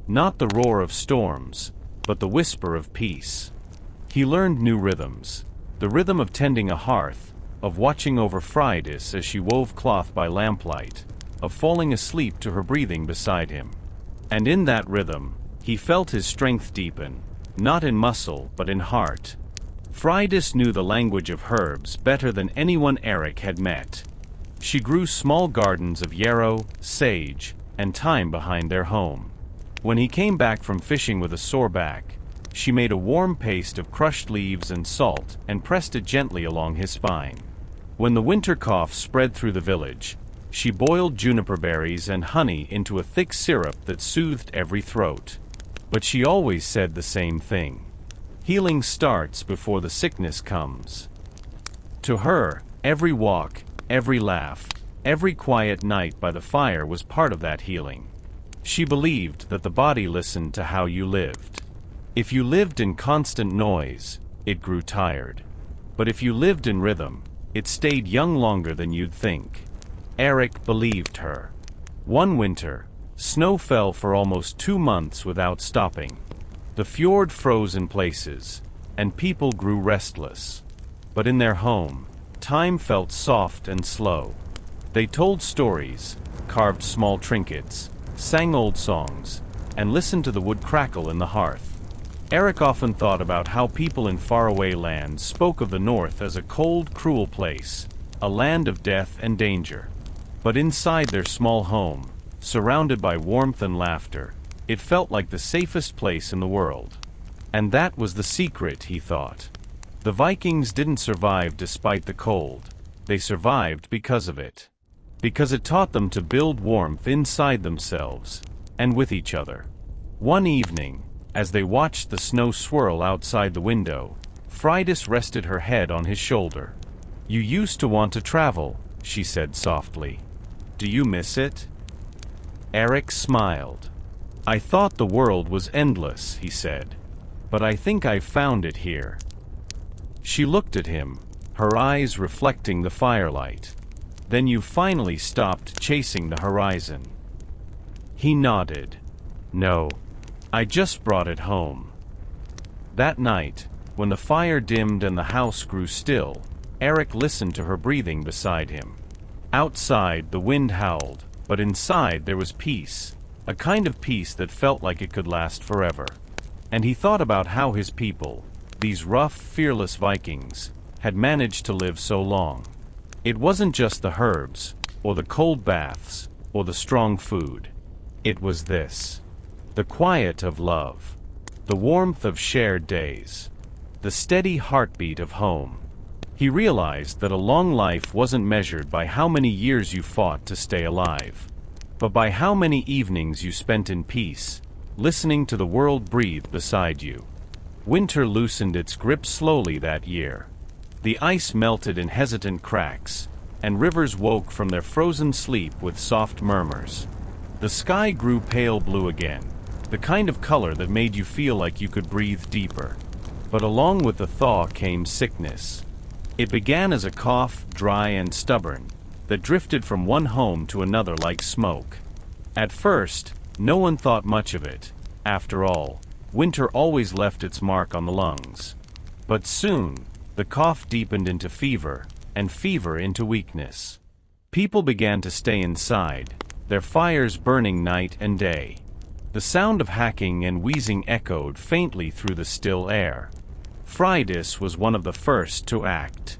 Not the roar of storms, but the whisper of peace. He learned new rhythms, the rhythm of tending a hearth, of watching over Freydis as she wove cloth by lamplight, of falling asleep to her breathing beside him. And in that rhythm, he felt his strength deepen, not in muscle but in heart. Freydis knew the language of herbs better than anyone Erik had met. She grew small gardens of yarrow, sage, and thyme behind their home. When he came back from fishing with a sore back, she made a warm paste of crushed leaves and salt and pressed it gently along his spine. When the winter cough spread through the village, she boiled juniper berries and honey into a thick syrup that soothed every throat. But she always said the same thing. Healing starts before the sickness comes. To her, every walk, every laugh, every quiet night by the fire was part of that healing. She believed that the body listened to how you lived. If you lived in constant noise, it grew tired. But if you lived in rhythm, it stayed young longer than you'd think. Erik believed her. One winter, snow fell for almost 2 months without stopping. The fjord froze in places, and people grew restless. But in their home, time felt soft and slow. They told stories, carved small trinkets, sang old songs, and listened to the wood crackle in the hearth. Erik often thought about how people in faraway lands spoke of the north as a cold, cruel place, a land of death and danger. But inside their small home, surrounded by warmth and laughter, it felt like the safest place in the world. And that was the secret, he thought. The Vikings didn't survive despite the cold. They survived because of it. Because it taught them to build warmth inside themselves, and with each other. One evening, as they watched the snow swirl outside the window, Freydis rested her head on his shoulder. "You used to want to travel," she said softly. "Do you miss it?" Erik smiled. "I thought the world was endless," he said. "But I think I've found it here." She looked at him, her eyes reflecting the firelight. "Then you finally stopped chasing the horizon." He nodded. "No. I just brought it home." That night, when the fire dimmed and the house grew still, Erik listened to her breathing beside him. Outside, the wind howled, but inside there was peace, a kind of peace that felt like it could last forever. And he thought about how his people, these rough, fearless Vikings, had managed to live so long. It wasn't just the herbs, or the cold baths, or the strong food. It was this. The quiet of love. The warmth of shared days. The steady heartbeat of home. He realized that a long life wasn't measured by how many years you fought to stay alive, but by how many evenings you spent in peace, listening to the world breathe beside you. Winter loosened its grip slowly that year. The ice melted in hesitant cracks, and rivers woke from their frozen sleep with soft murmurs. The sky grew pale blue again, the kind of color that made you feel like you could breathe deeper. But along with the thaw came sickness. It began as a cough, dry and stubborn, that drifted from one home to another like smoke. At first, no one thought much of it. After all, winter always left its mark on the lungs. But soon, the cough deepened into fever, and fever into weakness. People began to stay inside, their fires burning night and day. The sound of hacking and wheezing echoed faintly through the still air. Friedis was one of the first to act.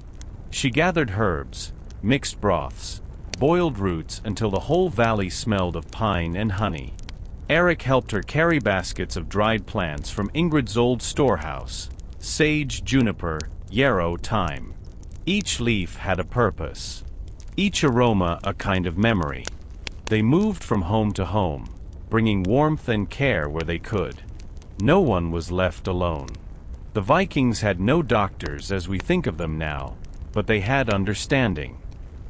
She gathered herbs, mixed broths, boiled roots until the whole valley smelled of pine and honey. Erik helped her carry baskets of dried plants from Ingrid's old storehouse: sage, juniper, yarrow, thyme. Each leaf had a purpose, each aroma a kind of memory. They moved from home to home, bringing warmth and care where they could. No one was left alone. The Vikings had no doctors as we think of them now, but they had understanding.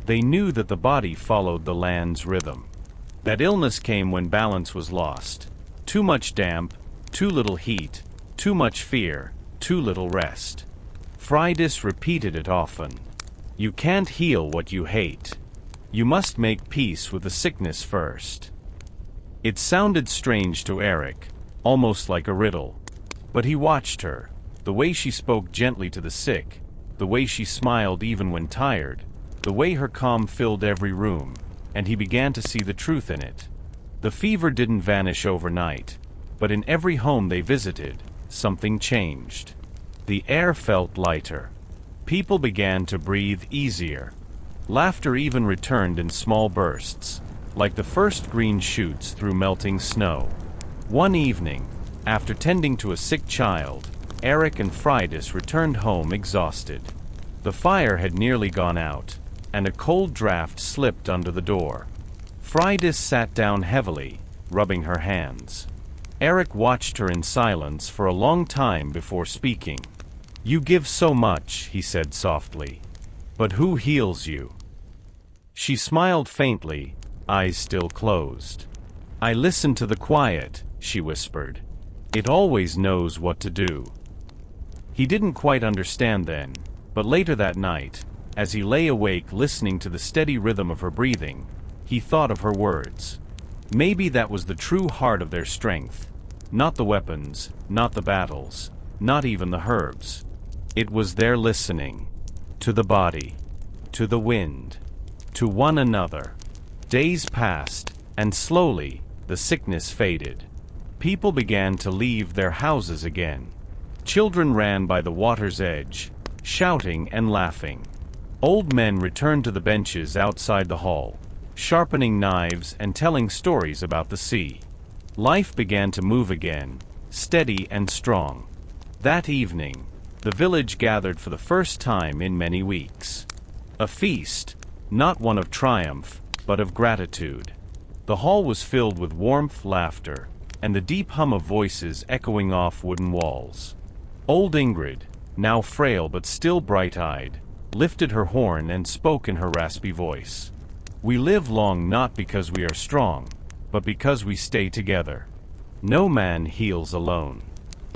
They knew that the body followed the land's rhythm. That illness came when balance was lost. Too much damp, too little heat, too much fear, too little rest. Friedis repeated it often. You can't heal what you hate. You must make peace with the sickness first. It sounded strange to Erik, almost like a riddle. But he watched her, the way she spoke gently to the sick, the way she smiled even when tired, the way her calm filled every room, and he began to see the truth in it. The fever didn't vanish overnight, but in every home they visited, something changed. The air felt lighter. People began to breathe easier. Laughter even returned in small bursts, like the first green shoots through melting snow. One evening, after tending to a sick child, Erik and Friedis returned home exhausted. The fire had nearly gone out, and a cold draft slipped under the door. Friedis sat down heavily, rubbing her hands. Erik watched her in silence for a long time before speaking. You give so much, he said softly. But who heals you? She smiled faintly, eyes still closed. I listen to the quiet, she whispered. It always knows what to do. He didn't quite understand then, but later that night, as he lay awake listening to the steady rhythm of her breathing, he thought of her words. Maybe that was the true heart of their strength. Not the weapons, not the battles, not even the herbs. It was their listening. To the body, to the wind, to one another. Days passed, and slowly, the sickness faded. People began to leave their houses again. Children ran by the water's edge, shouting and laughing. Old men returned to the benches outside the hall, sharpening knives and telling stories about the sea. Life began to move again, steady and strong. That evening, the village gathered for the first time in many weeks. A feast, not one of triumph, but of gratitude. The hall was filled with warmth, laughter, and the deep hum of voices echoing off wooden walls. Old Ingrid, now frail but still bright-eyed, lifted her horn and spoke in her raspy voice. We live long not because we are strong, but because we stay together. No man heals alone.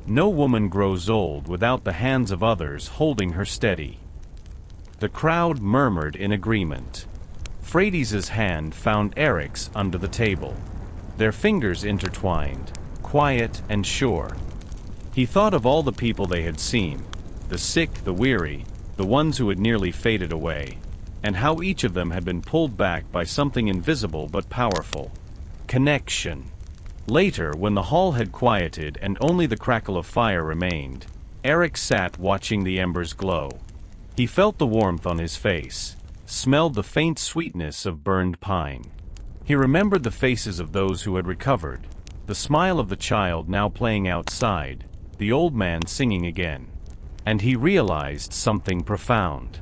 No woman grows old without the hands of others holding her steady. The crowd murmured in agreement. Freydis's hand found Erik's under the table. Their fingers intertwined, quiet and sure. He thought of all the people they had seen, the sick, the weary, the ones who had nearly faded away, and how each of them had been pulled back by something invisible but powerful. Connection. Later, when the hall had quieted and only the crackle of fire remained, Erik sat watching the embers glow. He felt the warmth on his face, smelled the faint sweetness of burned pine. He remembered the faces of those who had recovered, the smile of the child now playing outside, the old man singing again. And he realized something profound.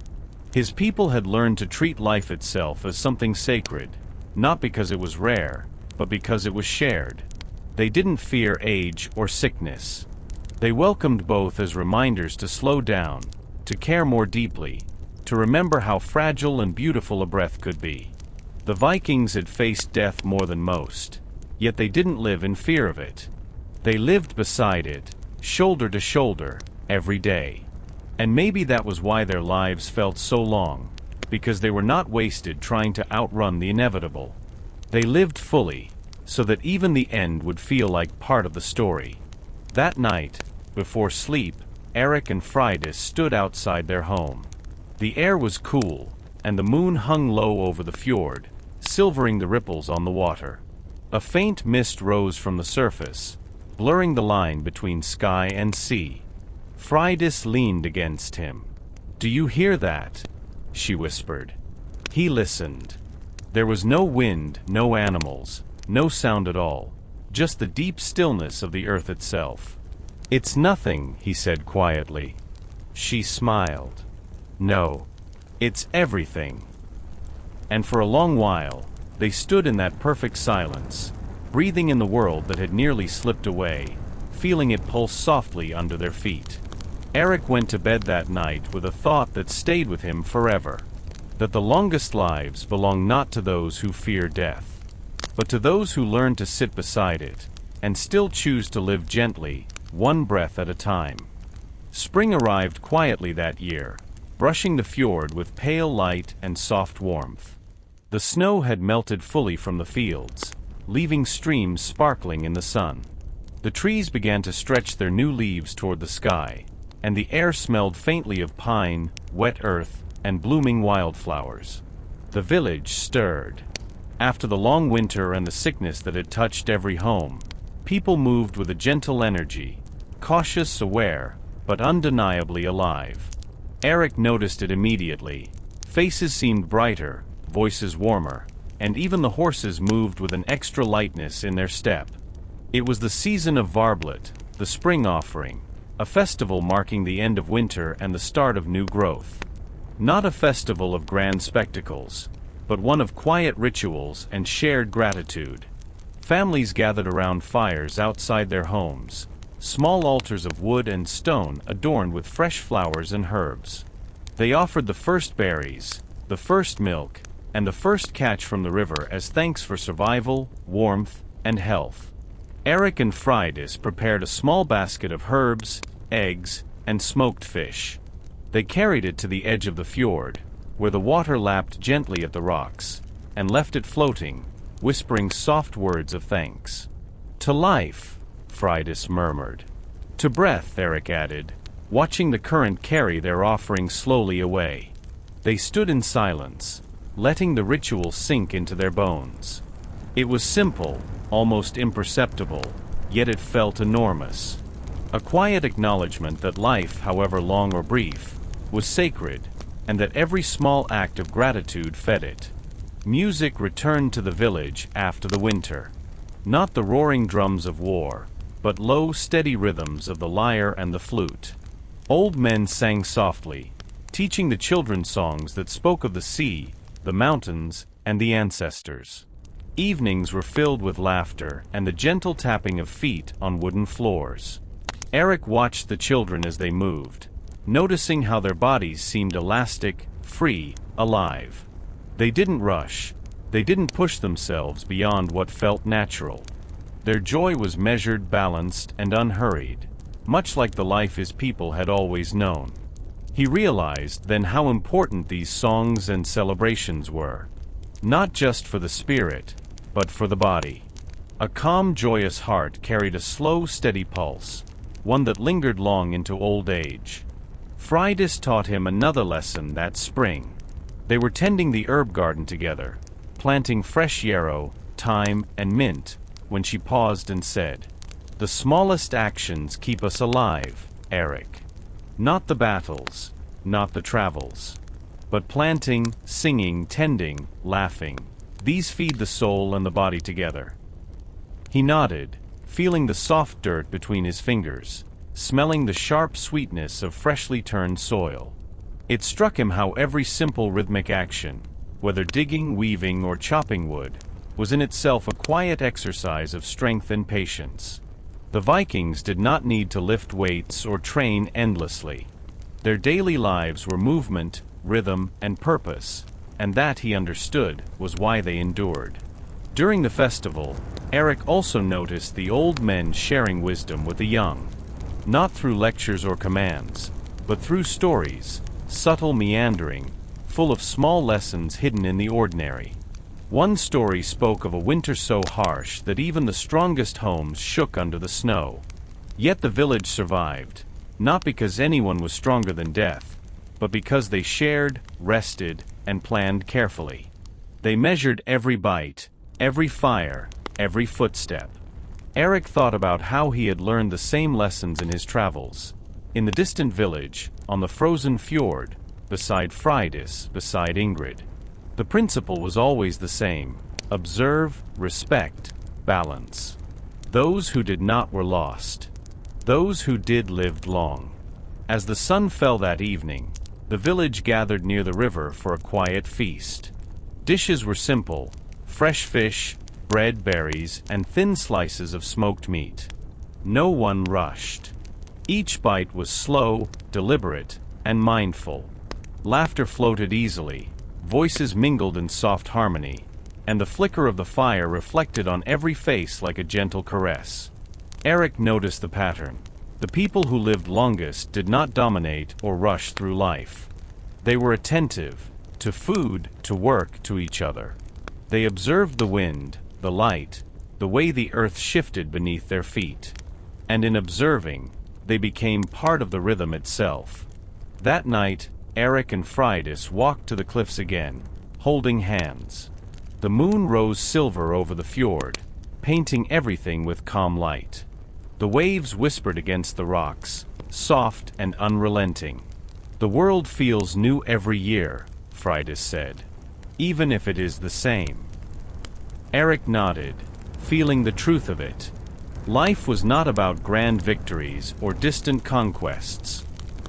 His people had learned to treat life itself as something sacred, not because it was rare, but because it was shared. They didn't fear age or sickness. They welcomed both as reminders to slow down, to care more deeply, to remember how fragile and beautiful a breath could be. The Vikings had faced death more than most, yet they didn't live in fear of it. They lived beside it, shoulder to shoulder, every day. And maybe that was why their lives felt so long, because they were not wasted trying to outrun the inevitable. They lived fully, so that even the end would feel like part of the story. That night, before sleep, Erik and Freydis stood outside their home. The air was cool, and the moon hung low over the fjord, silvering the ripples on the water. A faint mist rose from the surface, blurring the line between sky and sea. Freydis leaned against him. "Do you hear that?" she whispered. He listened. There was no wind, no animals, no sound at all, just the deep stillness of the earth itself. "It's nothing," he said quietly. She smiled. "No, it's everything." And for a long while, they stood in that perfect silence, breathing in the world that had nearly slipped away, feeling it pulse softly under their feet. Erik went to bed that night with a thought that stayed with him forever, that the longest lives belong not to those who fear death, but to those who learn to sit beside it, and still choose to live gently, one breath at a time. Spring arrived quietly that year, brushing the fjord with pale light and soft warmth. The snow had melted fully from the fields, leaving streams sparkling in the sun. The trees began to stretch their new leaves toward the sky, and the air smelled faintly of pine, wet earth, and blooming wildflowers. The village stirred. After the long winter and the sickness that had touched every home, people moved with a gentle energy, cautious, aware, but undeniably alive. Erik noticed it immediately. Faces seemed brighter, voices warmer, and even the horses moved with an extra lightness in their step. It was the season of Varblet, the spring offering, a festival marking the end of winter and the start of new growth. Not a festival of grand spectacles, but one of quiet rituals and shared gratitude. Families gathered around fires outside their homes, small altars of wood and stone adorned with fresh flowers and herbs. They offered the first berries, the first milk, and the first catch from the river as thanks for survival, warmth, and health. Erik and Freydis prepared a small basket of herbs, eggs, and smoked fish. They carried it to the edge of the fjord, where the water lapped gently at the rocks, and left it floating, whispering soft words of thanks. "To life," Freydis murmured. "To breath," Erik added, watching the current carry their offering slowly away. They stood in silence, letting the ritual sink into their bones. It was simple, almost imperceptible, yet it felt enormous. A quiet acknowledgement that life, however long or brief, was sacred, and that every small act of gratitude fed it. Music returned to the village after the winter. Not the roaring drums of war, but low, steady rhythms of the lyre and the flute. Old men sang softly, teaching the children songs that spoke of the sea, the mountains, and the ancestors. Evenings were filled with laughter and the gentle tapping of feet on wooden floors. Erik watched the children as they moved, noticing how their bodies seemed elastic, free, alive. They didn't rush. They didn't push themselves beyond what felt natural. Their joy was measured, balanced, and unhurried, much like the life his people had always known. He realized then how important these songs and celebrations were, not just for the spirit, but for the body. A calm, joyous heart carried a slow, steady pulse, one that lingered long into old age. Freydis taught him another lesson that spring. They were tending the herb garden together, planting fresh yarrow, thyme, and mint, when she paused and said, "The smallest actions keep us alive, Erik. Not the battles, not the travels, but planting, singing, tending, laughing. These feed the soul and the body together." He nodded, feeling the soft dirt between his fingers, smelling the sharp sweetness of freshly turned soil. It struck him how every simple rhythmic action, whether digging, weaving, or chopping wood, was in itself a quiet exercise of strength and patience. The Vikings did not need to lift weights or train endlessly. Their daily lives were movement, rhythm, and purpose, and that, he understood, was why they endured. During the festival, Erik also noticed the old men sharing wisdom with the young, not through lectures or commands, but through stories, subtle, meandering, full of small lessons hidden in the ordinary. One story spoke of a winter so harsh that even the strongest homes shook under the snow. Yet the village survived, not because anyone was stronger than death, but because they shared, rested, and planned carefully. They measured every bite, every fire, every footstep. Erik thought about how he had learned the same lessons in his travels. In the distant village, on the frozen fjord, beside Freydis, beside Ingrid. The principle was always the same: observe, respect, balance. Those who did not were lost. Those who did lived long. As the sun fell that evening, the village gathered near the river for a quiet feast. Dishes were simple: fresh fish, bread, berries, and thin slices of smoked meat. No one rushed. Each bite was slow, deliberate, and mindful. Laughter floated easily, voices mingled in soft harmony, and the flicker of the fire reflected on every face like a gentle caress. Erik noticed the pattern. The people who lived longest did not dominate or rush through life. They were attentive, to food, to work, to each other. They observed the wind, the light, the way the earth shifted beneath their feet. And in observing, they became part of the rhythm itself. That night, Erik and Freydis walked to the cliffs again, holding hands. The moon rose silver over the fjord, painting everything with calm light. The waves whispered against the rocks, soft and unrelenting. "The world feels new every year," Freydis said, "even if it is the same." Erik nodded, feeling the truth of it. Life was not about grand victories or distant conquests.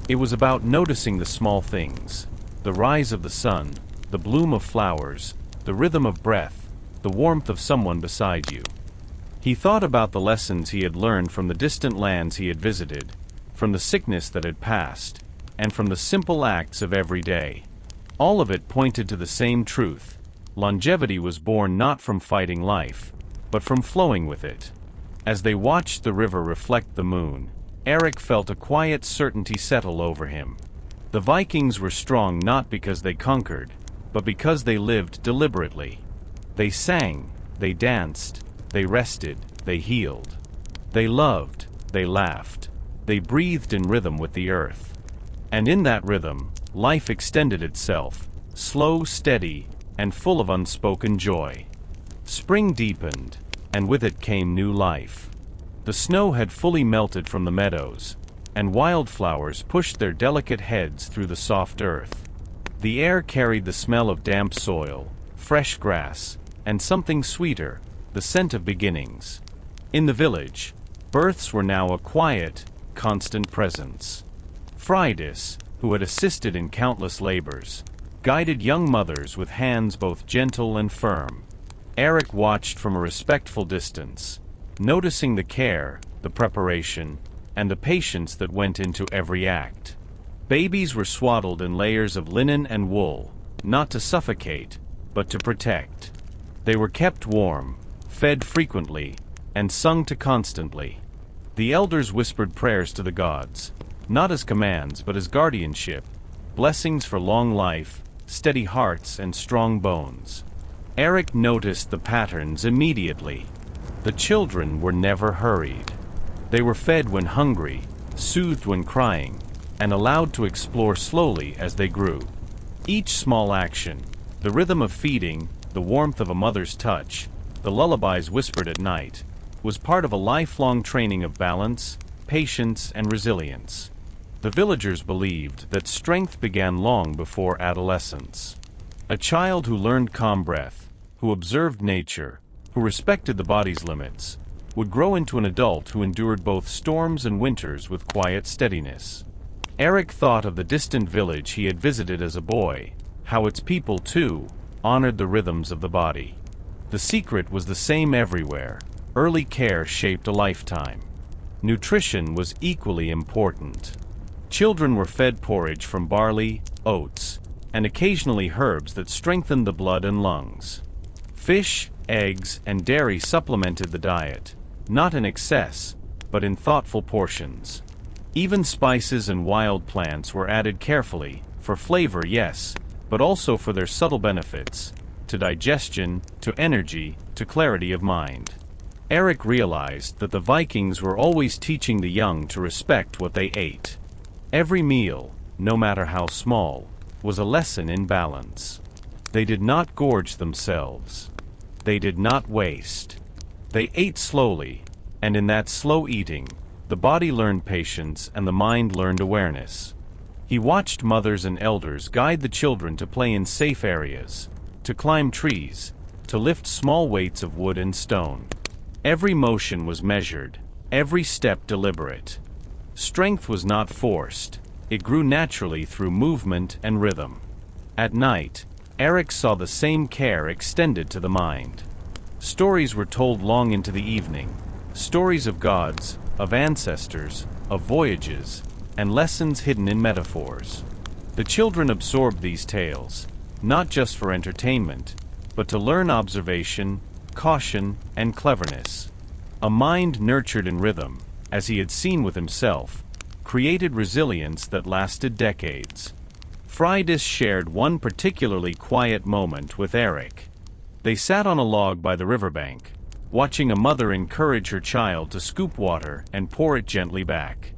It was about noticing the small things: the rise of the sun, the bloom of flowers, the rhythm of breath, the warmth of someone beside you. He thought about the lessons he had learned from the distant lands he had visited, from the sickness that had passed, and from the simple acts of every day. All of it pointed to the same truth: longevity was born not from fighting life, but from flowing with it. As they watched the river reflect the moon, Erik felt a quiet certainty settle over him. The Vikings were strong not because they conquered, but because they lived deliberately. They sang, they danced, they rested, they healed. They loved, they laughed, they breathed in rhythm with the earth. And in that rhythm, life extended itself, slow, steady, and full of unspoken joy. Spring deepened, and with it came new life. The snow had fully melted from the meadows, and wildflowers pushed their delicate heads through the soft earth. The air carried the smell of damp soil, fresh grass, and something sweeter, the scent of beginnings. In the village, births were now a quiet, constant presence. Freydis, who had assisted in countless labors, guided young mothers with hands both gentle and firm. Erik watched from a respectful distance, noticing the care, the preparation, and the patience that went into every act. Babies were swaddled in layers of linen and wool, not to suffocate, but to protect. They were kept warm, fed frequently, and sung to constantly. The elders whispered prayers to the gods, not as commands but as guardianship, blessings for long life, steady hearts, and strong bones. Erik noticed the patterns immediately. The children were never hurried. They were fed when hungry, soothed when crying, and allowed to explore slowly as they grew. Each small action, the rhythm of feeding, the warmth of a mother's touch, the lullabies whispered at night, was part of a lifelong training of balance, patience, and resilience. The villagers believed that strength began long before adolescence. A child who learned calm breath, who observed nature, who respected the body's limits, would grow into an adult who endured both storms and winters with quiet steadiness. Erik thought of the distant village he had visited as a boy, how its people, too, honored the rhythms of the body. The secret was the same everywhere: early care shaped a lifetime. Nutrition was equally important. Children were fed porridge from barley, oats, and occasionally herbs that strengthened the blood and lungs. Fish, eggs, and dairy supplemented the diet, not in excess, but in thoughtful portions. Even spices and wild plants were added carefully, for flavor, yes, but also for their subtle benefits: to digestion, to energy, to clarity of mind. Erik realized that the Vikings were always teaching the young to respect what they ate. Every meal, no matter how small, was a lesson in balance. They did not gorge themselves. They did not waste. They ate slowly, and in that slow eating, the body learned patience and the mind learned awareness. He watched mothers and elders guide the children to play in safe areas, to climb trees, to lift small weights of wood and stone. Every motion was measured, every step deliberate. Strength was not forced, it grew naturally through movement and rhythm. At night, Erik saw the same care extended to the mind. Stories were told long into the evening, stories of gods, of ancestors, of voyages, and lessons hidden in metaphors. The children absorbed these tales, not just for entertainment, but to learn observation, caution, and cleverness. A mind nurtured in rhythm, as he had seen with himself, created resilience that lasted decades. Fridas shared one particularly quiet moment with Erik. They sat on a log by the riverbank, watching a mother encourage her child to scoop water and pour it gently back.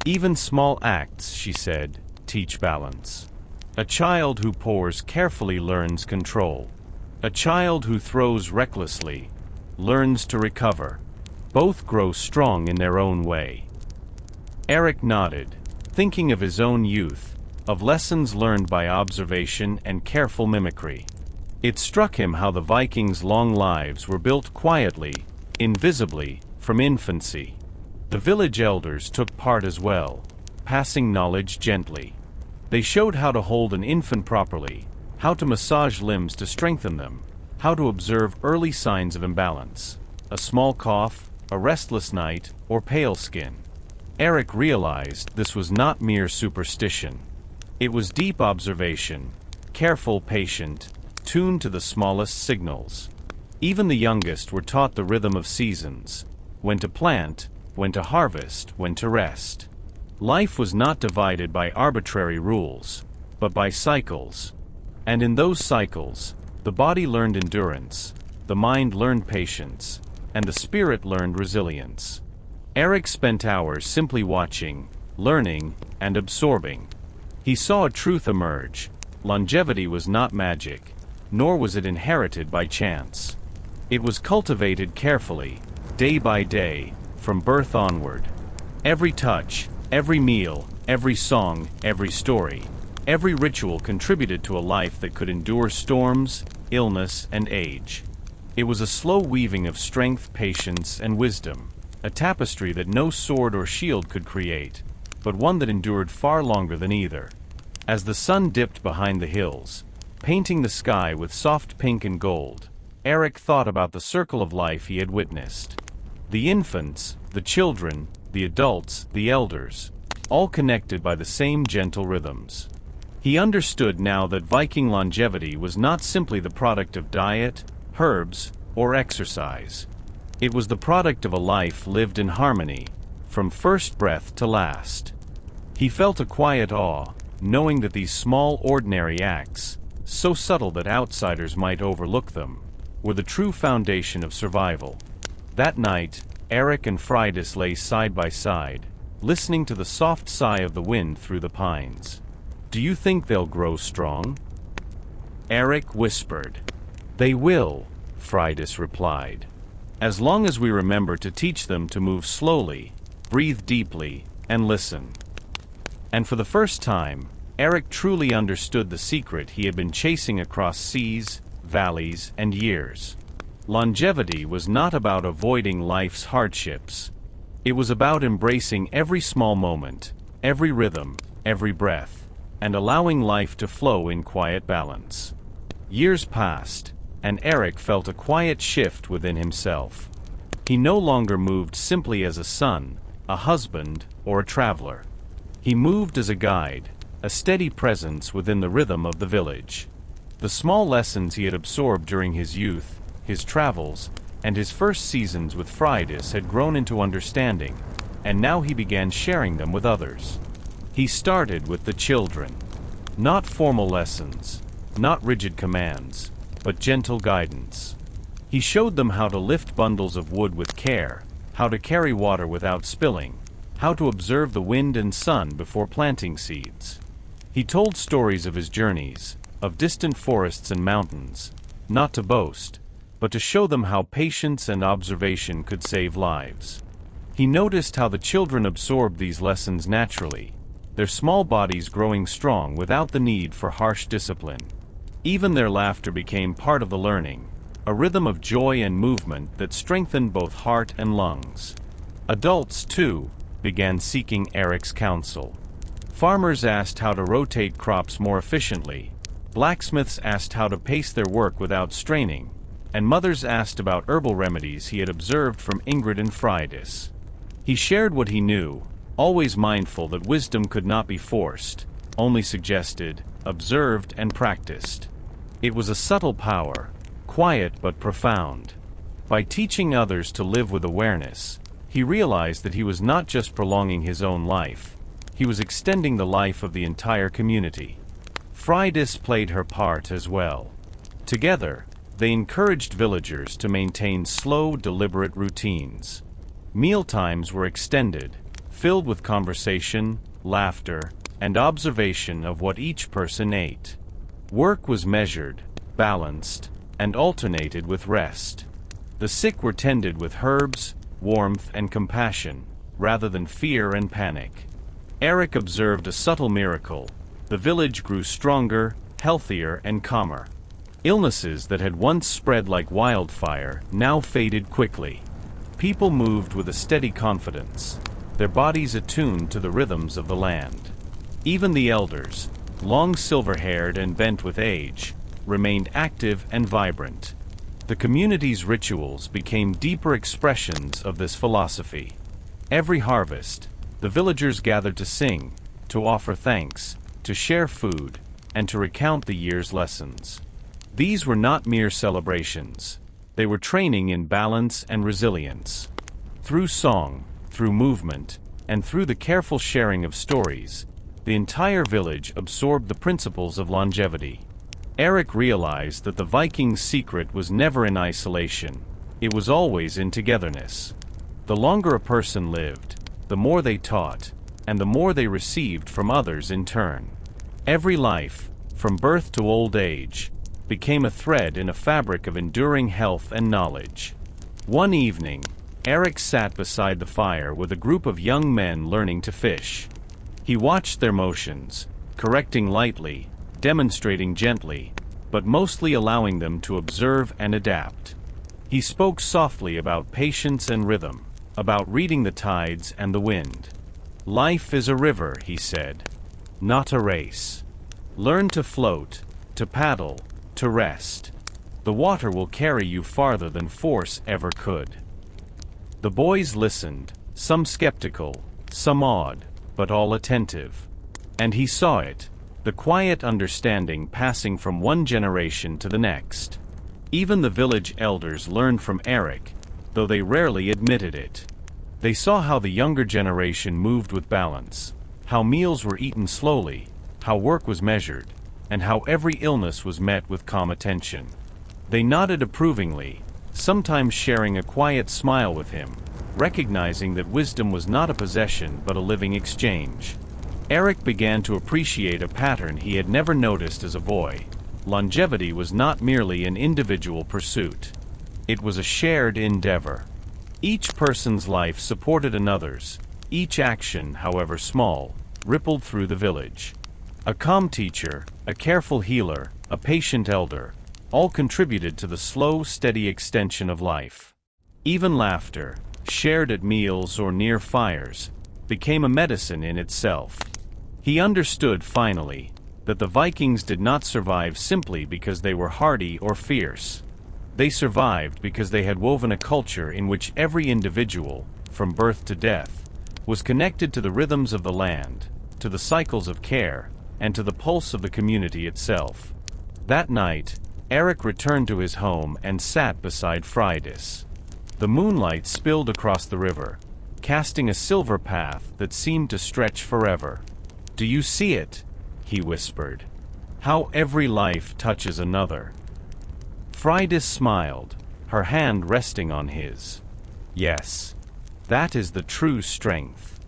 "Even small acts," she said, "teach balance. A child who pours carefully learns control. A child who throws recklessly learns to recover. Both grow strong in their own way." Erik nodded, thinking of his own youth, of lessons learned by observation and careful mimicry. It struck him how the Vikings' long lives were built quietly, invisibly, from infancy. The village elders took part as well, passing knowledge gently. They showed how to hold an infant properly, how to massage limbs to strengthen them, how to observe early signs of imbalance. A small cough, a restless night, or pale skin. Erik realized this was not mere superstition. It was deep observation, careful, patient, tuned to the smallest signals. Even the youngest were taught the rhythm of seasons, when to plant, when to harvest, when to rest. Life was not divided by arbitrary rules, but by cycles. And in those cycles, the body learned endurance, the mind learned patience, and the spirit learned resilience. Erik spent hours simply watching, learning, and absorbing. He saw a truth emerge: longevity was not magic, nor was it inherited by chance. It was cultivated carefully, day by day, from birth onward. Every touch, every meal, every song, every story, every ritual contributed to a life that could endure storms, illness, and age. It was a slow weaving of strength, patience, and wisdom, a tapestry that no sword or shield could create, but one that endured far longer than either. As the sun dipped behind the hills, painting the sky with soft pink and gold, Erik thought about the circle of life he had witnessed. The infants, the children, the adults, the elders, all connected by the same gentle rhythms. He understood now that Viking longevity was not simply the product of diet, herbs, or exercise. It was the product of a life lived in harmony, from first breath to last. He felt a quiet awe, knowing that these small, ordinary acts, so subtle that outsiders might overlook them, were the true foundation of survival. That night, Erik and Fridas lay side by side, listening to the soft sigh of the wind through the pines. "Do you think they'll grow strong?" Erik whispered. "They will," Fridas replied. "As long as we remember to teach them to move slowly, breathe deeply, and listen." And for the first time, Erik truly understood the secret he had been chasing across seas, valleys, and years. Longevity was not about avoiding life's hardships. It was about embracing every small moment, every rhythm, every breath, and allowing life to flow in quiet balance. Years passed, and Erik felt a quiet shift within himself. He no longer moved simply as a son, a husband, or a traveler. He moved as a guide, a steady presence within the rhythm of the village. The small lessons he had absorbed during his youth, his travels, and his first seasons with Fridas had grown into understanding, and now he began sharing them with others. He started with the children. Not formal lessons, not rigid commands, but gentle guidance. He showed them how to lift bundles of wood with care, how to carry water without spilling, how to observe the wind and sun before planting seeds. He told stories of his journeys, of distant forests and mountains, not to boast, but to show them how patience and observation could save lives. He noticed how the children absorbed these lessons naturally, their small bodies growing strong without the need for harsh discipline. Even their laughter became part of the learning, a rhythm of joy and movement that strengthened both heart and lungs. Adults, too, began seeking Erik's counsel. Farmers asked how to rotate crops more efficiently, blacksmiths asked how to pace their work without straining, and mothers asked about herbal remedies he had observed from Ingrid and Freydis. He shared what he knew, always mindful that wisdom could not be forced, only suggested, observed, and practiced. It was a subtle power, quiet but profound. By teaching others to live with awareness, he realized that he was not just prolonging his own life, he was extending the life of the entire community. Freydis played her part as well. Together, they encouraged villagers to maintain slow, deliberate routines. Mealtimes were extended, filled with conversation, laughter, and observation of what each person ate. Work was measured, balanced, and alternated with rest. The sick were tended with herbs, warmth, and compassion, rather than fear and panic. Erik observed a subtle miracle. The village grew stronger, healthier, and calmer. Illnesses that had once spread like wildfire now faded quickly. People moved with a steady confidence, their bodies attuned to the rhythms of the land. Even the elders, long silver-haired and bent with age, remained active and vibrant. The community's rituals became deeper expressions of this philosophy. Every harvest, the villagers gathered to sing, to offer thanks, to share food, and to recount the year's lessons. These were not mere celebrations. They were training in balance and resilience. Through song, through movement, and through the careful sharing of stories, the entire village absorbed the principles of longevity. Erik realized that the Vikings' secret was never in isolation, it was always in togetherness. The longer a person lived, the more they taught, and the more they received from others in turn. Every life, from birth to old age, became a thread in a fabric of enduring health and knowledge. One evening, Erik sat beside the fire with a group of young men learning to fish. He watched their motions, correcting lightly, demonstrating gently, but mostly allowing them to observe and adapt. He spoke softly about patience and rhythm, about reading the tides and the wind. Life is a river, he said, not a race. Learn to float, to paddle, to rest. The water will carry you farther than force ever could. The boys listened, some skeptical, some awed, but all attentive. And he saw it, the quiet understanding passing from one generation to the next. Even the village elders learned from Erik, though they rarely admitted it. They saw how the younger generation moved with balance, how meals were eaten slowly, how work was measured, and how every illness was met with calm attention. They nodded approvingly, sometimes sharing a quiet smile with him, recognizing that wisdom was not a possession but a living exchange. Erik began to appreciate a pattern he had never noticed as a boy. Longevity was not merely an individual pursuit. It was a shared endeavor. Each person's life supported another's. Each action, however small, rippled through the village. A calm teacher, a careful healer, a patient elder, all contributed to the slow, steady extension of life. Even laughter, shared at meals or near fires, became a medicine in itself. He understood, finally, that the Vikings did not survive simply because they were hardy or fierce. They survived because they had woven a culture in which every individual, from birth to death, was connected to the rhythms of the land, to the cycles of care, and to the pulse of the community itself. That night, Erik returned to his home and sat beside Freydis. The moonlight spilled across the river, casting a silver path that seemed to stretch forever. "Do you see it?" he whispered. "How every life touches another." Friday smiled, her hand resting on his. Yes, that is the true strength.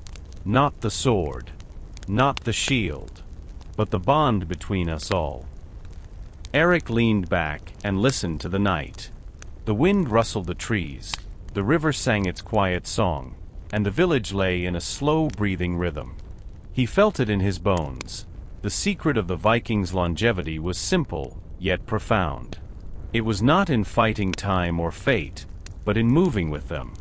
Not the sword, not the shield, but the bond between us all. Erik leaned back and listened to the night. The wind rustled the trees, the river sang its quiet song, and the village lay in a slow-breathing rhythm. He felt it in his bones. The secret of the Vikings' longevity was simple, yet profound. It was not in fighting time or fate, but in moving with them.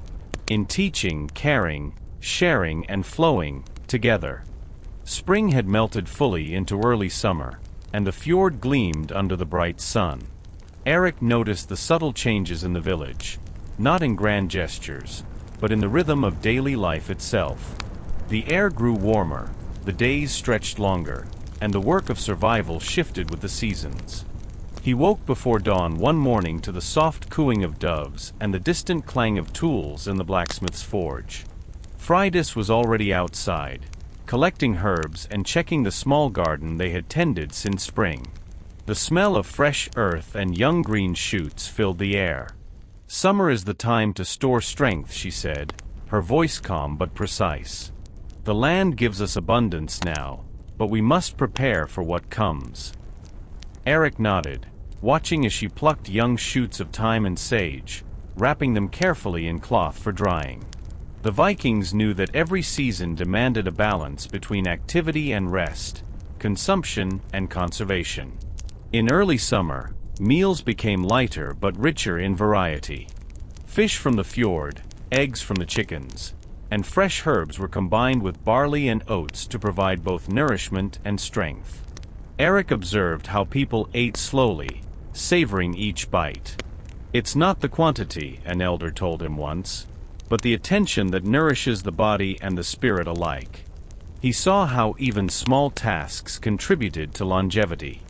In teaching, caring, sharing, and flowing together. Spring had melted fully into early summer, and the fjord gleamed under the bright sun. Erik noticed the subtle changes in the village, not in grand gestures, but in the rhythm of daily life itself. The air grew warmer, the days stretched longer, and the work of survival shifted with the seasons. He woke before dawn one morning to the soft cooing of doves and the distant clang of tools in the blacksmith's forge. Friday was already outside, collecting herbs and checking the small garden they had tended since spring. The smell of fresh earth and young green shoots filled the air. Summer is the time to store strength, she said, her voice calm but precise. The land gives us abundance now, but we must prepare for what comes. Erik nodded, watching as she plucked young shoots of thyme and sage, wrapping them carefully in cloth for drying. The Vikings knew that every season demanded a balance between activity and rest, consumption and conservation. In early summer, meals became lighter but richer in variety. Fish from the fjord, eggs from the chickens, and fresh herbs were combined with barley and oats to provide both nourishment and strength. Erik observed how people ate slowly, savoring each bite. It's not the quantity, an elder told him once, but the attention that nourishes the body and the spirit alike. He saw how even small tasks contributed to longevity.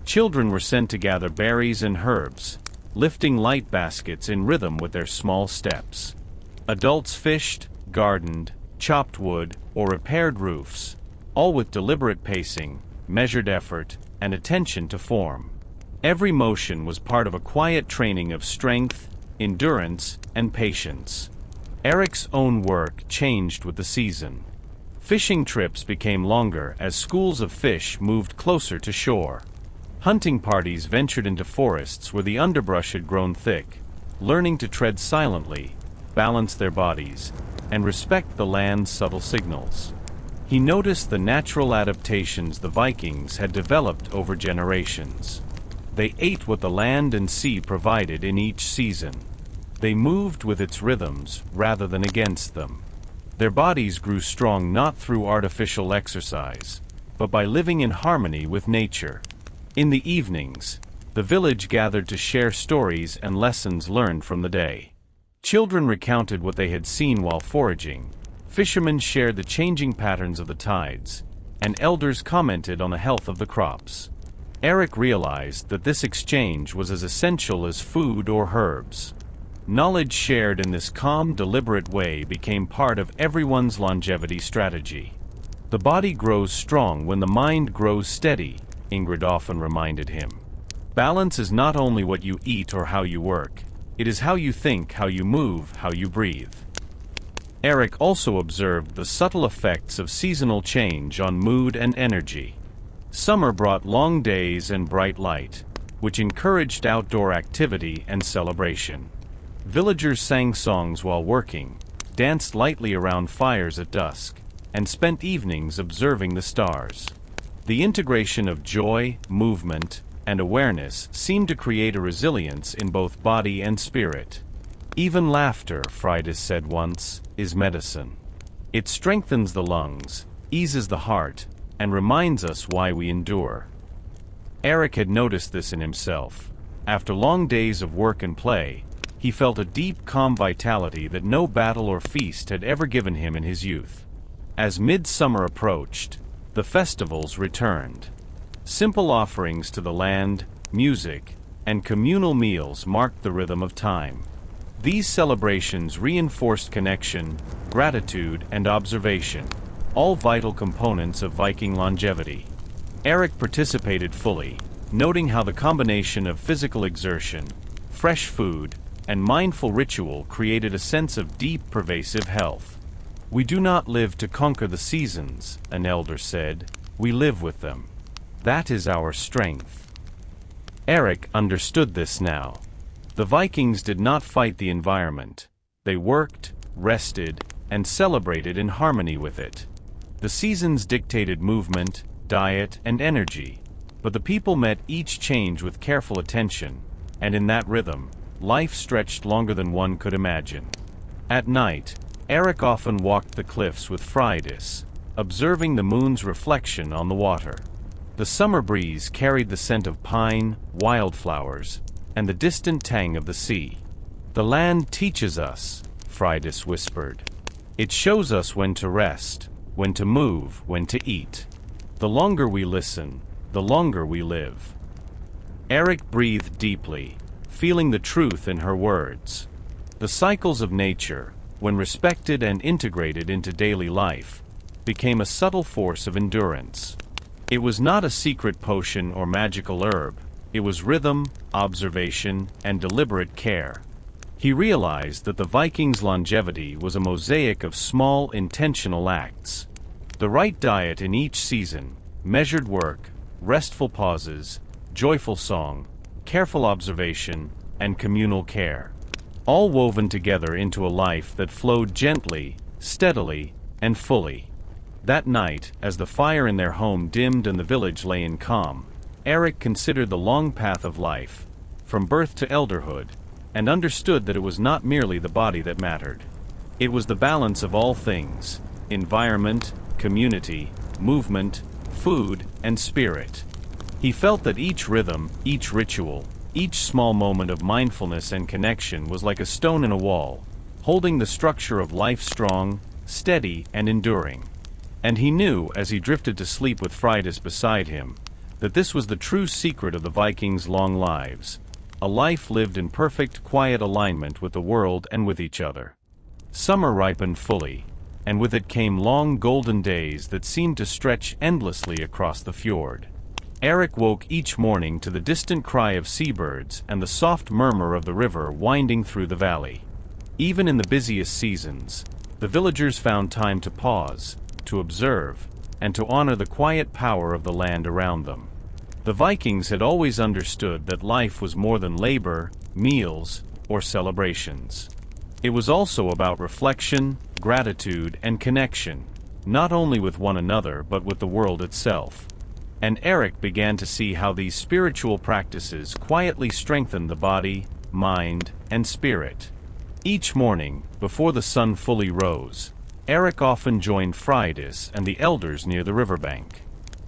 Children were sent to gather berries and herbs, lifting light baskets in rhythm with their small steps. Adults fished, gardened, chopped wood, or repaired roofs, all with deliberate pacing, measured effort, and attention to form. Every motion was part of a quiet training of strength, endurance, and patience. Erik's own work changed with the season. Fishing trips became longer as schools of fish moved closer to shore. Hunting parties ventured into forests where the underbrush had grown thick, learning to tread silently, balance their bodies, and respect the land's subtle signals. He noticed the natural adaptations the Vikings had developed over generations. They ate what the land and sea provided in each season. They moved with its rhythms rather than against them. Their bodies grew strong not through artificial exercise, but by living in harmony with nature. In the evenings, the village gathered to share stories and lessons learned from the day. Children recounted what they had seen while foraging, fishermen shared the changing patterns of the tides, and elders commented on the health of the crops. Erik realized that this exchange was as essential as food or herbs. Knowledge shared in this calm, deliberate way became part of everyone's longevity strategy. The body grows strong when the mind grows steady, Ingrid often reminded him. Balance is not only what you eat or how you work, it is how you think, how you move, how you breathe. Erik also observed the subtle effects of seasonal change on mood and energy. Summer brought long days and bright light, which encouraged outdoor activity and celebration. Villagers sang songs while working, danced lightly around fires at dusk, and spent evenings observing the stars. The integration of joy, movement, and awareness seemed to create a resilience in both body and spirit. Even laughter, Friday said once, is medicine. It strengthens the lungs, eases the heart, and reminds us why we endure. Erik had noticed this in himself. After long days of work and play, he felt a deep, calm vitality that no battle or feast had ever given him in his youth. As midsummer approached, the festivals returned. Simple offerings to the land, music, and communal meals marked the rhythm of time. These celebrations reinforced connection, gratitude, and observation, all vital components of Viking longevity. Erik participated fully, noting how the combination of physical exertion, fresh food, and mindful ritual created a sense of deep, pervasive health. "We do not live to conquer the seasons," an elder said. "We live with them. That is our strength." Erik understood this now. The Vikings did not fight the environment. They worked, rested, and celebrated in harmony with it. The seasons dictated movement, diet, and energy, but the people met each change with careful attention, and in that rhythm, life stretched longer than one could imagine. At night, Erik often walked the cliffs with Friedis, observing the moon's reflection on the water. The summer breeze carried the scent of pine, wildflowers, and the distant tang of the sea. "The land teaches us," Friedis whispered. "It shows us when to rest, when to move, when to eat. The longer we listen, the longer we live." Erik breathed deeply, feeling the truth in her words. The cycles of nature, when respected and integrated into daily life, became a subtle force of endurance. It was not a secret potion or magical herb. It was rhythm, observation, and deliberate care. He realized that the Vikings' longevity was a mosaic of small, intentional acts. The right diet in each season, measured work, restful pauses, joyful song, careful observation, and communal care, all woven together into a life that flowed gently, steadily, and fully. That night, as the fire in their home dimmed and the village lay in calm, Erik considered the long path of life, from birth to elderhood, and understood that it was not merely the body that mattered. It was the balance of all things: environment, community, movement, food, and spirit. He felt that each rhythm, each ritual, each small moment of mindfulness and connection was like a stone in a wall, holding the structure of life strong, steady, and enduring. And he knew, as he drifted to sleep with Friedis beside him, that this was the true secret of the Vikings' long lives, a life lived in perfect, quiet alignment with the world and with each other. Summer ripened fully, and with it came long golden days that seemed to stretch endlessly across the fjord. Erik woke each morning to the distant cry of seabirds and the soft murmur of the river winding through the valley. Even in the busiest seasons, the villagers found time to pause, to observe, and to honor the quiet power of the land around them. The Vikings had always understood that life was more than labor, meals, or celebrations. It was also about reflection, gratitude, and connection, not only with one another but with the world itself. And Erik began to see how these spiritual practices quietly strengthened the body, mind, and spirit. Each morning, before the sun fully rose, Erik often joined Friedis and the elders near the riverbank.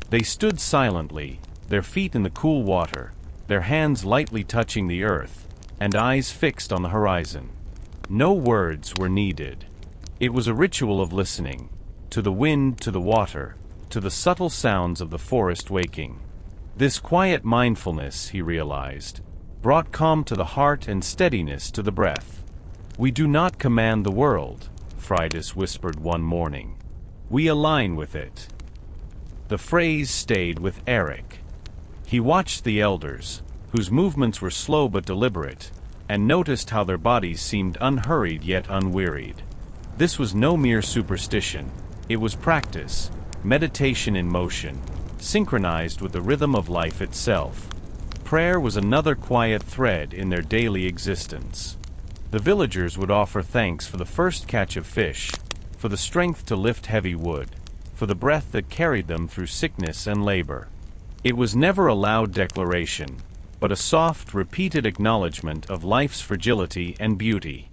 They stood silently, their feet in the cool water, their hands lightly touching the earth, and eyes fixed on the horizon. No words were needed. It was a ritual of listening, to the wind, to the water, to the subtle sounds of the forest waking. This quiet mindfulness, he realized, brought calm to the heart and steadiness to the breath. "We do not command the world," Friedis whispered one morning. "We align with it." The phrase stayed with Erik. He watched the elders, whose movements were slow but deliberate, and noticed how their bodies seemed unhurried yet unwearied. This was no mere superstition. It was practice, meditation in motion, synchronized with the rhythm of life itself. Prayer was another quiet thread in their daily existence. The villagers would offer thanks for the first catch of fish, for the strength to lift heavy wood, for the breath that carried them through sickness and labor. It was never a loud declaration, but a soft, repeated acknowledgement of life's fragility and beauty.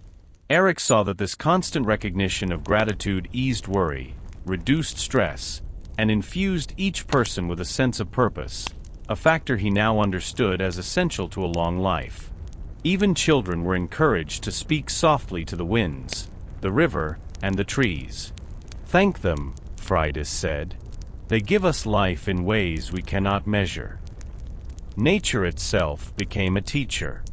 Erik saw that this constant recognition of gratitude eased worry, reduced stress, and infused each person with a sense of purpose, a factor he now understood as essential to a long life. Even children were encouraged to speak softly to the winds, the river, and the trees. "Thank them," Friedis said. "They give us life in ways we cannot measure." Nature itself became a teacher.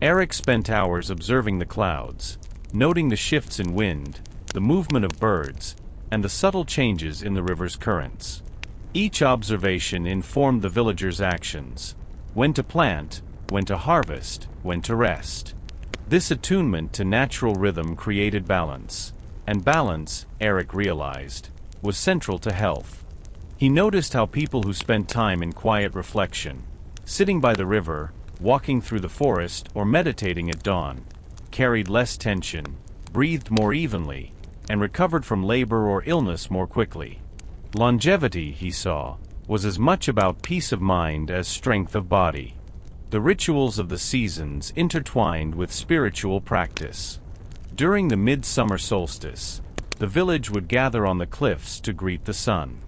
Erik spent hours observing the clouds, noting the shifts in wind, the movement of birds, and the subtle changes in the river's currents. Each observation informed the villagers' actions: when to plant, when to harvest, when to rest. This attunement to natural rhythm created balance. And balance, Erik realized, was central to health. He noticed how people who spent time in quiet reflection, sitting by the river, walking through the forest, or meditating at dawn, carried less tension, breathed more evenly, and recovered from labor or illness more quickly. Longevity, he saw, was as much about peace of mind as strength of body. The rituals of the seasons intertwined with spiritual practice. During the midsummer solstice, the village would gather on the cliffs to greet the sun.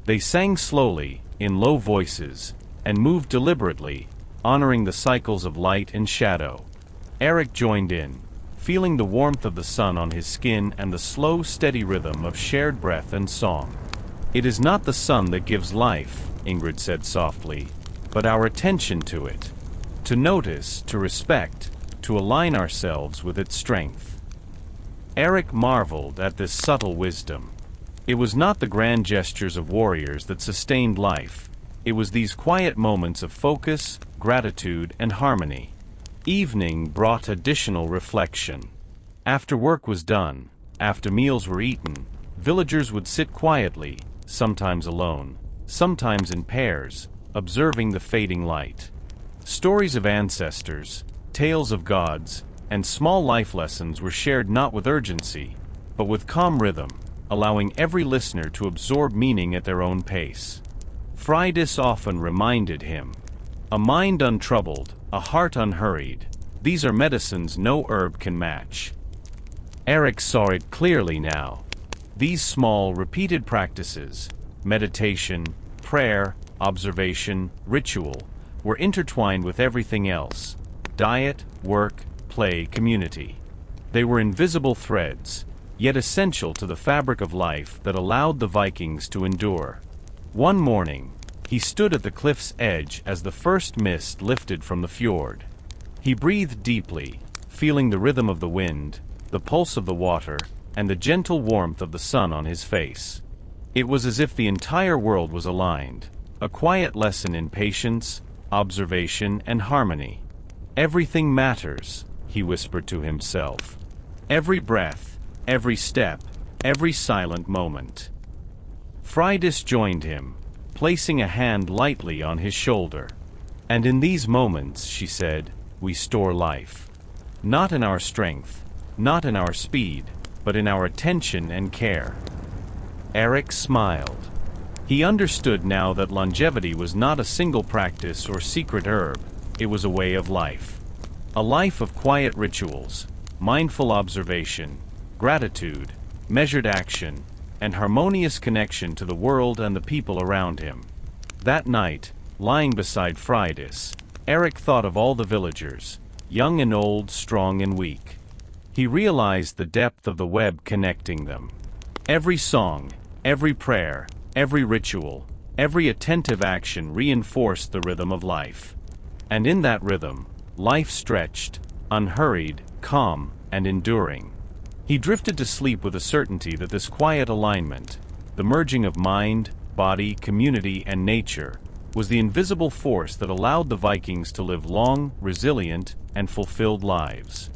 They sang slowly, in low voices, and moved deliberately, honoring the cycles of light and shadow. Erik joined in, feeling the warmth of the sun on his skin and the slow, steady rhythm of shared breath and song. "It is not the sun that gives life," Ingrid said softly, "but our attention to it. To notice, to respect, to align ourselves with its strength." Erik marveled at this subtle wisdom. It was not the grand gestures of warriors that sustained life. It was these quiet moments of focus, gratitude, and harmony. Evening brought additional reflection. After work was done, after meals were eaten, villagers would sit quietly, sometimes alone, sometimes in pairs, observing the fading light. Stories of ancestors, tales of gods, and small life lessons were shared not with urgency, but with calm rhythm, allowing every listener to absorb meaning at their own pace. Fridas often reminded him, "A mind untroubled, a heart unhurried, these are medicines no herb can match." Erik saw it clearly now. These small, repeated practices, meditation, prayer, observation, ritual, were intertwined with everything else: diet, work, play, community. They were invisible threads, yet essential to the fabric of life that allowed the Vikings to endure. One morning, he stood at the cliff's edge as the first mist lifted from the fjord. He breathed deeply, feeling the rhythm of the wind, the pulse of the water, and the gentle warmth of the sun on his face. It was as if the entire world was aligned, a quiet lesson in patience, observation, and harmony. "Everything matters," he whispered to himself. "Every breath, every step, every silent moment." Fridas joined him, placing a hand lightly on his shoulder. "And in these moments," she said, "we store life. Not in our strength, not in our speed, but in our attention and care." Erik smiled. He understood now that longevity was not a single practice or secret herb, it was a way of life. A life of quiet rituals, mindful observation, gratitude, measured action, and harmonious connection to the world and the people around him. That night, lying beside Fridas, Erik thought of all the villagers, young and old, strong and weak. He realized the depth of the web connecting them. Every song, every prayer, every ritual, every attentive action reinforced the rhythm of life. And in that rhythm, life stretched, unhurried, calm, and enduring. He drifted to sleep with a certainty that this quiet alignment, the merging of mind, body, community, and nature, was the invisible force that allowed the Vikings to live long, resilient, and fulfilled lives.